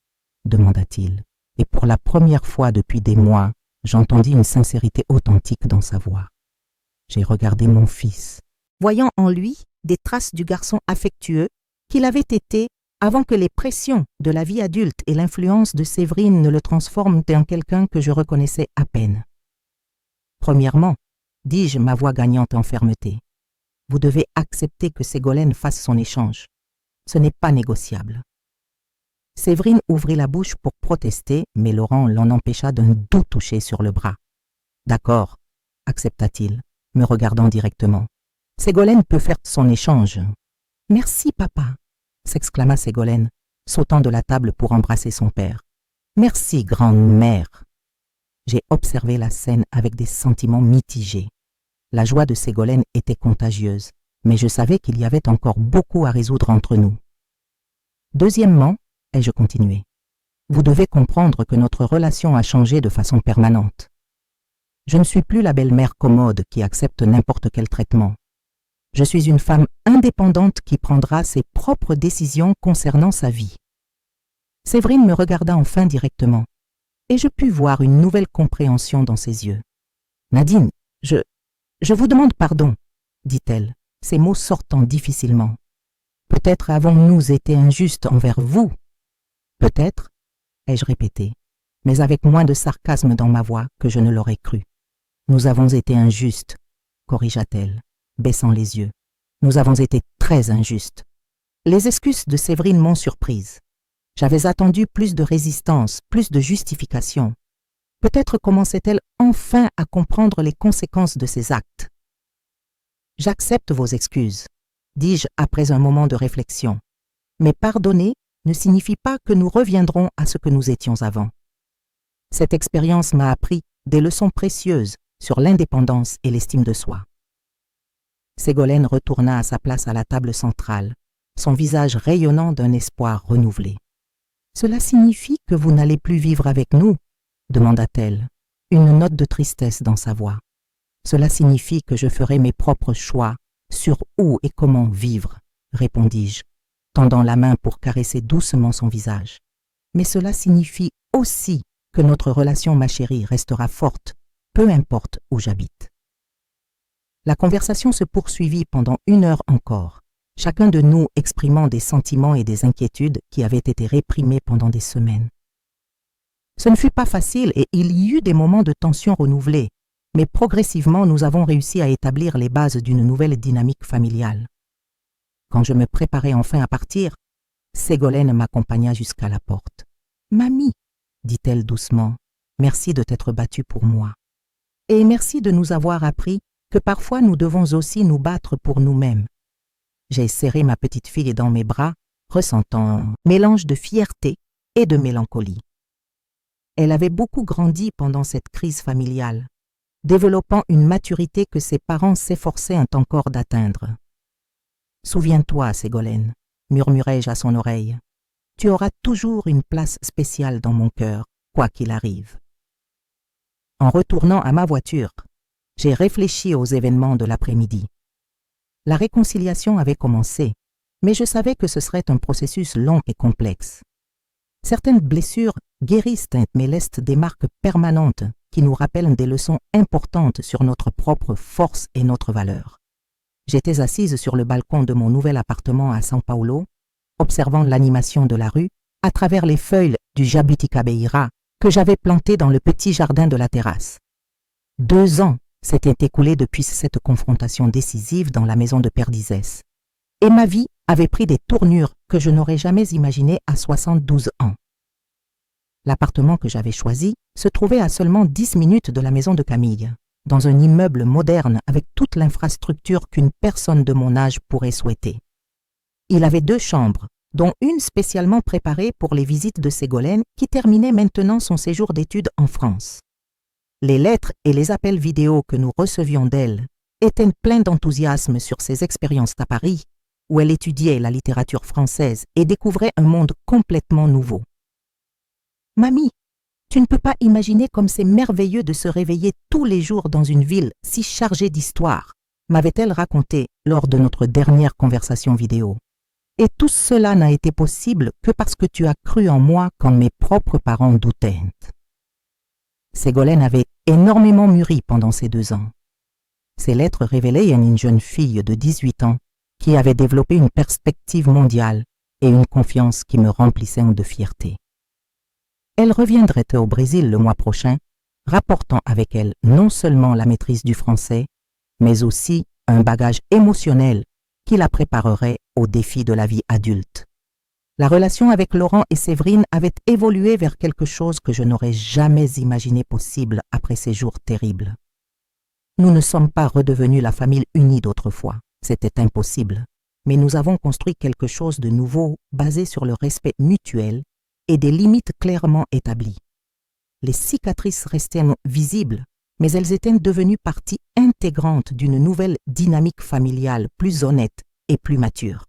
demanda-t-il. Et pour la première fois depuis des mois, j'entendis une sincérité authentique dans sa voix. J'ai regardé mon fils, voyant en lui des traces du garçon affectueux qu'il avait été avant que les pressions de la vie adulte et l'influence de Séverine ne le transforment en quelqu'un que je reconnaissais à peine. Premièrement, dis-je, ma voix gagnante en fermeté, vous devez accepter que Ségolène fasse son échange. Ce n'est pas négociable. Séverine ouvrit la bouche pour protester, mais Laurent l'en empêcha d'un doux toucher sur le bras. D'accord, accepta-t-il, me regardant directement. Ségolène peut faire son échange. Merci, papa, s'exclama Ségolène, sautant de la table pour embrasser son père. Merci, grande-mère. J'ai observé la scène avec des sentiments mitigés. La joie de Ségolène était contagieuse, mais je savais qu'il y avait encore beaucoup à résoudre entre nous. Deuxièmement, ai-je continué, vous devez comprendre que notre relation a changé de façon permanente. Je ne suis plus la belle-mère commode qui accepte n'importe quel traitement. Je suis une femme indépendante qui prendra ses propres décisions concernant sa vie. Séverine me regarda enfin directement, et je pus voir une nouvelle compréhension dans ses yeux. Nadine, je vous demande pardon, dit-elle, ces mots sortant difficilement. Peut-être avons-nous été injustes envers vous. Peut-être, ai-je répété, mais avec moins de sarcasme dans ma voix que je ne l'aurais cru. Nous avons été injustes, corrigea-t-elle, baissant les yeux. Nous avons été très injustes. Les excuses de Séverine m'ont surprise. J'avais attendu plus de résistance, plus de justification. Peut-être commençait-elle enfin à comprendre les conséquences de ses actes. J'accepte vos excuses, dis-je après un moment de réflexion. Mais pardonner ne signifie pas que nous reviendrons à ce que nous étions avant. Cette expérience m'a appris des leçons précieuses sur l'indépendance et l'estime de soi. Ségolène retourna à sa place à la table centrale, son visage rayonnant d'un espoir renouvelé. « Cela signifie que vous n'allez plus vivre avec nous ?» demanda-t-elle, une note de tristesse dans sa voix. « Cela signifie que je ferai mes propres choix sur où et comment vivre », répondis-je, tendant la main pour caresser doucement son visage. « Mais cela signifie aussi que notre relation, ma chérie, restera forte, peu importe où j'habite. » La conversation se poursuivit pendant 1 heure encore, chacun de nous exprimant des sentiments et des inquiétudes qui avaient été réprimés pendant des semaines. Ce ne fut pas facile et il y eut des moments de tension renouvelés, mais progressivement nous avons réussi à établir les bases d'une nouvelle dynamique familiale. Quand je me préparais enfin à partir, Ségolène m'accompagna jusqu'à la porte. « Mamie, dit-elle doucement, merci de t'être battue pour moi. Et merci de nous avoir appris que parfois nous devons aussi nous battre pour nous-mêmes. » J'ai serré ma petite fille dans mes bras, ressentant un mélange de fierté et de mélancolie. Elle avait beaucoup grandi pendant cette crise familiale, développant une maturité que ses parents s'efforçaient encore d'atteindre. « Souviens-toi, Ségolène, murmurai-je à son oreille, tu auras toujours une place spéciale dans mon cœur, quoi qu'il arrive. » En retournant à ma voiture, j'ai réfléchi aux événements de l'après-midi. La réconciliation avait commencé, mais je savais que ce serait un processus long et complexe. Certaines blessures guérissent mais laissent des marques permanentes qui nous rappellent des leçons importantes sur notre propre force et notre valeur. J'étais assise sur le balcon de mon nouvel appartement à São Paulo, observant l'animation de la rue à travers les feuilles du jabuticabeira que j'avais planté dans le petit jardin de la terrasse. 2 ans s'étaient écoulés depuis cette confrontation décisive dans la maison de Perdizes, et ma vie avait pris des tournures que je n'aurais jamais imaginées à 72 ans. L'appartement que j'avais choisi se trouvait à seulement 10 minutes de la maison de Camille. dans un immeuble moderne avec toute l'infrastructure qu'une personne de mon âge pourrait souhaiter. Il avait 2 chambres, dont une spécialement préparée pour les visites de Ségolène qui terminait maintenant son séjour d'études en France. Les lettres et les appels vidéo que nous recevions d'elle étaient pleins d'enthousiasme sur ses expériences à Paris, où elle étudiait la littérature française et découvrait un monde complètement nouveau. « Mamie, tu ne peux pas imaginer comme c'est merveilleux de se réveiller tous les jours dans une ville si chargée d'histoire », m'avait-elle raconté lors de notre dernière conversation vidéo. Et tout cela n'a été possible que parce que tu as cru en moi quand mes propres parents doutaient. Ségolène avait énormément mûri pendant ces 2 ans. Ses lettres révélaient une jeune fille de 18 ans qui avait développé une perspective mondiale et une confiance qui me remplissait de fierté. Elle reviendrait au Brésil le mois prochain, rapportant avec elle non seulement la maîtrise du français, mais aussi un bagage émotionnel qui la préparerait aux défis de la vie adulte. La relation avec Laurent et Séverine avait évolué vers quelque chose que je n'aurais jamais imaginé possible après ces jours terribles. Nous ne sommes pas redevenus la famille unie d'autrefois, c'était impossible, mais nous avons construit quelque chose de nouveau basé sur le respect mutuel et des limites clairement établies. Les cicatrices restaient visibles, mais elles étaient devenues partie intégrante d'une nouvelle dynamique familiale plus honnête et plus mature.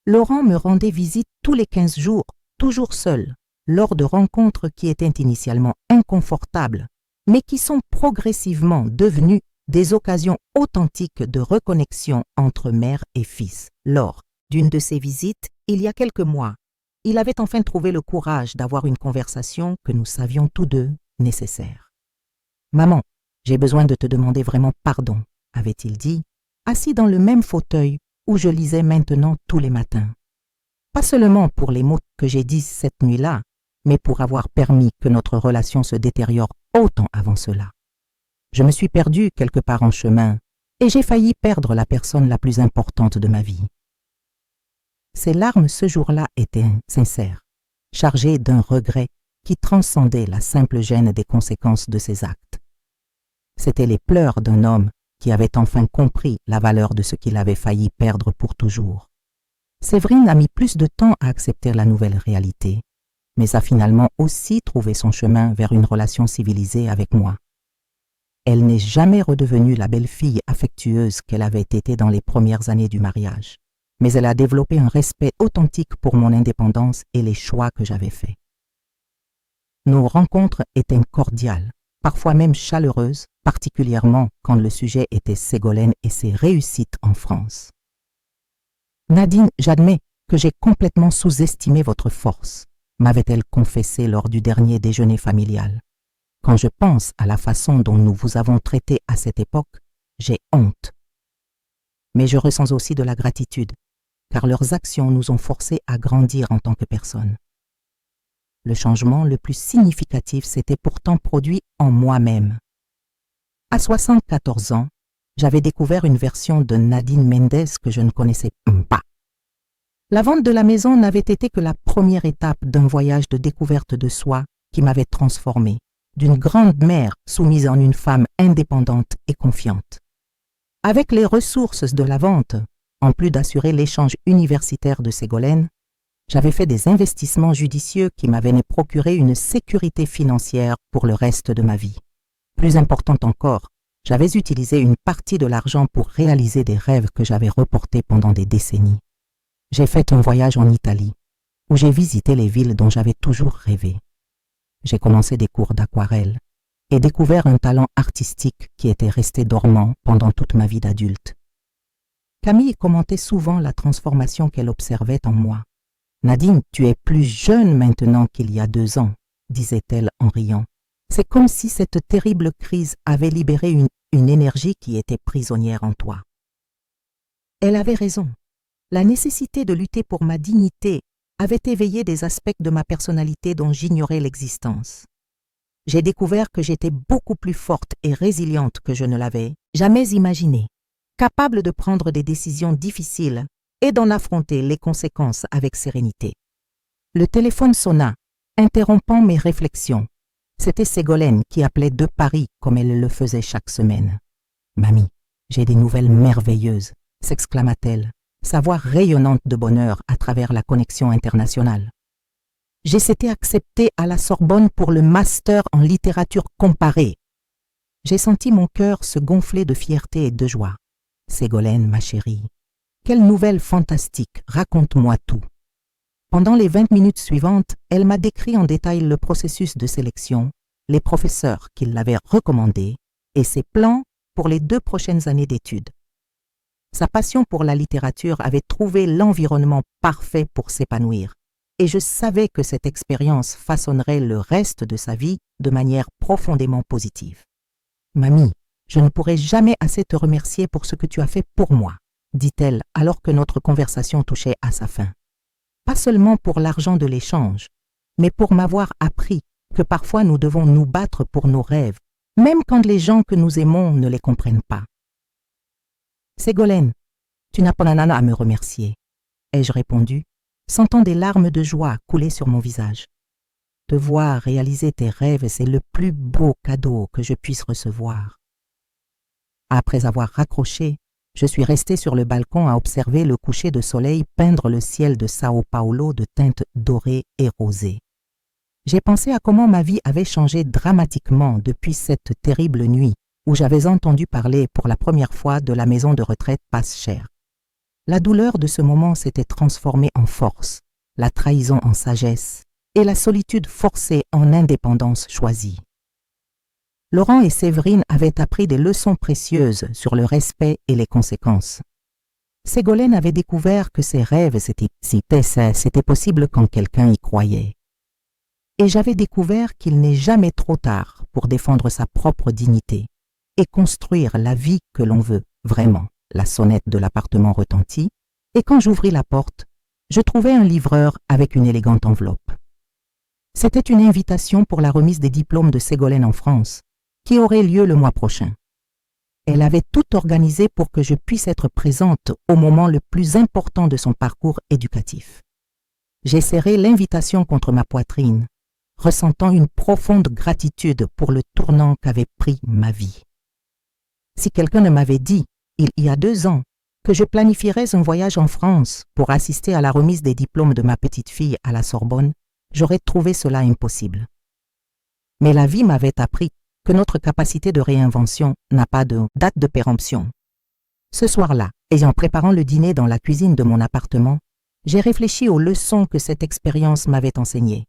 Laurent me rendait visite tous les 15 jours, toujours seul, lors de rencontres qui étaient initialement inconfortables, mais qui sont progressivement devenues des occasions authentiques de reconnexion entre mère et fils. Lors d'une de ces visites, il y a quelques mois, il avait enfin trouvé le courage d'avoir une conversation que nous savions tous deux nécessaire. « Maman, j'ai besoin de te demander vraiment pardon », avait-il dit, assis dans le même fauteuil où je lisais maintenant tous les matins. Pas seulement pour les mots que j'ai dits cette nuit-là, mais pour avoir permis que notre relation se détériore autant avant cela. Je me suis perdu quelque part en chemin et j'ai failli perdre la personne la plus importante de ma vie. Ses larmes ce jour-là étaient sincères, chargées d'un regret qui transcendait la simple gêne des conséquences de ses actes. C'étaient les pleurs d'un homme qui avait enfin compris la valeur de ce qu'il avait failli perdre pour toujours. Séverine a mis plus de temps à accepter la nouvelle réalité, mais a finalement aussi trouvé son chemin vers une relation civilisée avec moi. Elle n'est jamais redevenue la belle-fille affectueuse qu'elle avait été dans les premières années du mariage, mais elle a développé un respect authentique pour mon indépendance et les choix que j'avais faits. Nos rencontres étaient cordiales, parfois même chaleureuses, particulièrement quand le sujet était Ségolène et ses réussites en France. « Nadine, j'admets que j'ai complètement sous-estimé votre force », m'avait-elle confessé lors du dernier déjeuner familial. Quand je pense à la façon dont nous vous avons traité à cette époque, j'ai honte. Mais je ressens aussi de la gratitude, car leurs actions nous ont forcés à grandir en tant que personnes. Le changement le plus significatif s'était pourtant produit en moi-même. À 74 ans, j'avais découvert une version de Nadine Mendez que je ne connaissais pas. La vente de la maison n'avait été que la première étape d'un voyage de découverte de soi qui m'avait transformée, d'une grande mère soumise en une femme indépendante et confiante. Avec les ressources de la vente, en plus d'assurer l'échange universitaire de Ségolène, j'avais fait des investissements judicieux qui m'avaient procuré une sécurité financière pour le reste de ma vie. Plus important encore, j'avais utilisé une partie de l'argent pour réaliser des rêves que j'avais reportés pendant des décennies. J'ai fait un voyage en Italie, où j'ai visité les villes dont j'avais toujours rêvé. J'ai commencé des cours d'aquarelle et découvert un talent artistique qui était resté dormant pendant toute ma vie d'adulte. Camille commentait souvent la transformation qu'elle observait en moi. « Nadine, tu es plus jeune maintenant qu'il y a 2 ans, disait-elle en riant. C'est comme si cette terrible crise avait libéré une énergie qui était prisonnière en toi. » Elle avait raison. La nécessité de lutter pour ma dignité avait éveillé des aspects de ma personnalité dont j'ignorais l'existence. J'ai découvert que j'étais beaucoup plus forte et résiliente que je ne l'avais jamais imaginé, capable de prendre des décisions difficiles et d'en affronter les conséquences avec sérénité. Le téléphone sonna, interrompant mes réflexions, C'était Ségolène qui appelait de Paris comme elle le faisait chaque semaine. « Mamie, j'ai des nouvelles merveilleuses », s'exclama-t-elle, sa voix rayonnante de bonheur à travers la connexion internationale. J'ai été acceptée à la Sorbonne pour le master en littérature comparée. J'ai senti mon cœur se gonfler de fierté et de joie. Ségolène, ma chérie, quelle nouvelle fantastique, raconte-moi tout. Pendant les 20 minutes suivantes, elle m'a décrit en détail le processus de sélection, les professeurs qui l'avaient recommandé et ses plans pour les 2 prochaines années d'études. Sa passion pour la littérature avait trouvé l'environnement parfait pour s'épanouir, et je savais que cette expérience façonnerait le reste de sa vie de manière profondément positive. « Mamie, je ne pourrai jamais assez te remercier pour ce que tu as fait pour moi, » dit-elle alors que notre conversation touchait à sa fin. Pas seulement pour l'argent de l'échange, mais pour m'avoir appris que parfois nous devons nous battre pour nos rêves, même quand les gens que nous aimons ne les comprennent pas. « Ségolène, tu n'as pas à me remercier, » ai-je répondu, sentant des larmes de joie couler sur mon visage. Te voir réaliser tes rêves, c'est le plus beau cadeau que je puisse recevoir. Après avoir raccroché, je suis restée sur le balcon à observer le coucher de soleil peindre le ciel de Sao Paulo de teintes dorées et rosées. J'ai pensé à comment ma vie avait changé dramatiquement depuis cette terrible nuit où j'avais entendu parler pour la première fois de la maison de retraite Passe-Cher. La douleur de ce moment s'était transformée en force, la trahison en sagesse et la solitude forcée en indépendance choisie. Laurent et Séverine avaient appris des leçons précieuses sur le respect et les conséquences. Ségolène avait découvert que ses rêves, c'était possible quand quelqu'un y croyait. Et j'avais découvert qu'il n'est jamais trop tard pour défendre sa propre dignité et construire la vie que l'on veut vraiment. La sonnette de l'appartement retentit, et quand j'ouvris la porte, je trouvai un livreur avec une élégante enveloppe. C'était une invitation pour la remise des diplômes de Ségolène en France, qui aurait lieu le mois prochain. Elle avait tout organisé pour que je puisse être présente au moment le plus important de son parcours éducatif. J'ai serré l'invitation contre ma poitrine, ressentant une profonde gratitude pour le tournant qu'avait pris ma vie. Si quelqu'un ne m'avait dit, il y a 2 ans, que je planifierais un voyage en France pour assister à la remise des diplômes de ma petite fille à la Sorbonne, j'aurais trouvé cela impossible. Mais la vie m'avait appris que notre capacité de réinvention n'a pas de date de péremption. Ce soir-là, et en préparant le dîner dans la cuisine de mon appartement, j'ai réfléchi aux leçons que cette expérience m'avait enseignées.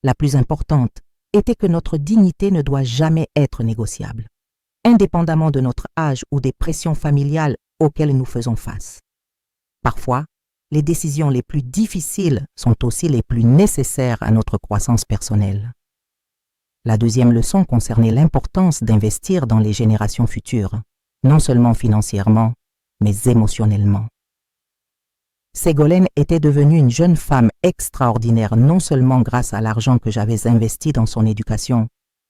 La plus importante était que notre dignité ne doit jamais être négociable, indépendamment de notre âge ou des pressions familiales auxquelles nous faisons face. Parfois, les décisions les plus difficiles sont aussi les plus nécessaires à notre croissance personnelle. La deuxième leçon concernait l'importance d'investir dans les générations futures, non seulement financièrement, mais émotionnellement. Ségolène était devenue une jeune femme extraordinaire non seulement grâce à l'argent que j'avais investi dans son éducation,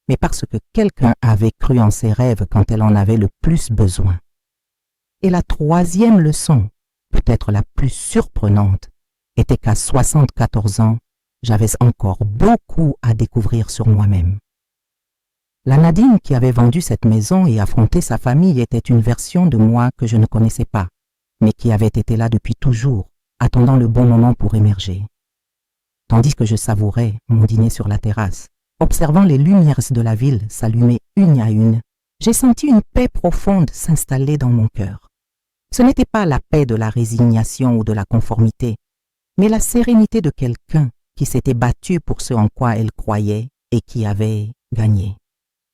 mais parce que quelqu'un avait cru en ses rêves quand elle en avait le plus besoin. Et la troisième leçon, peut-être la plus surprenante, était qu'à 74 ans, j'avais encore beaucoup à découvrir sur moi-même. La Nadine qui avait vendu cette maison et affronté sa famille était une version de moi que je ne connaissais pas, mais qui avait été là depuis toujours, attendant le bon moment pour émerger. Tandis que je savourais mon dîner sur la terrasse, observant les lumières de la ville s'allumer une à une, j'ai senti une paix profonde s'installer dans mon cœur. Ce n'était pas la paix de la résignation ou de la conformité, mais la sérénité de quelqu'un qui s'était battu pour ce en quoi elle croyait et qui avait gagné.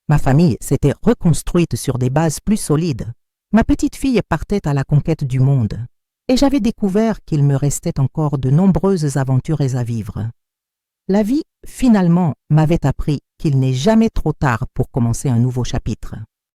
Ma famille s'était reconstruite sur des bases plus solides. Ma petite fille partait à la conquête du monde, et j'avais découvert qu'il me restait encore de nombreuses aventures à vivre. La vie, finalement, m'avait appris qu'il n'est jamais trop tard pour commencer un nouveau chapitre.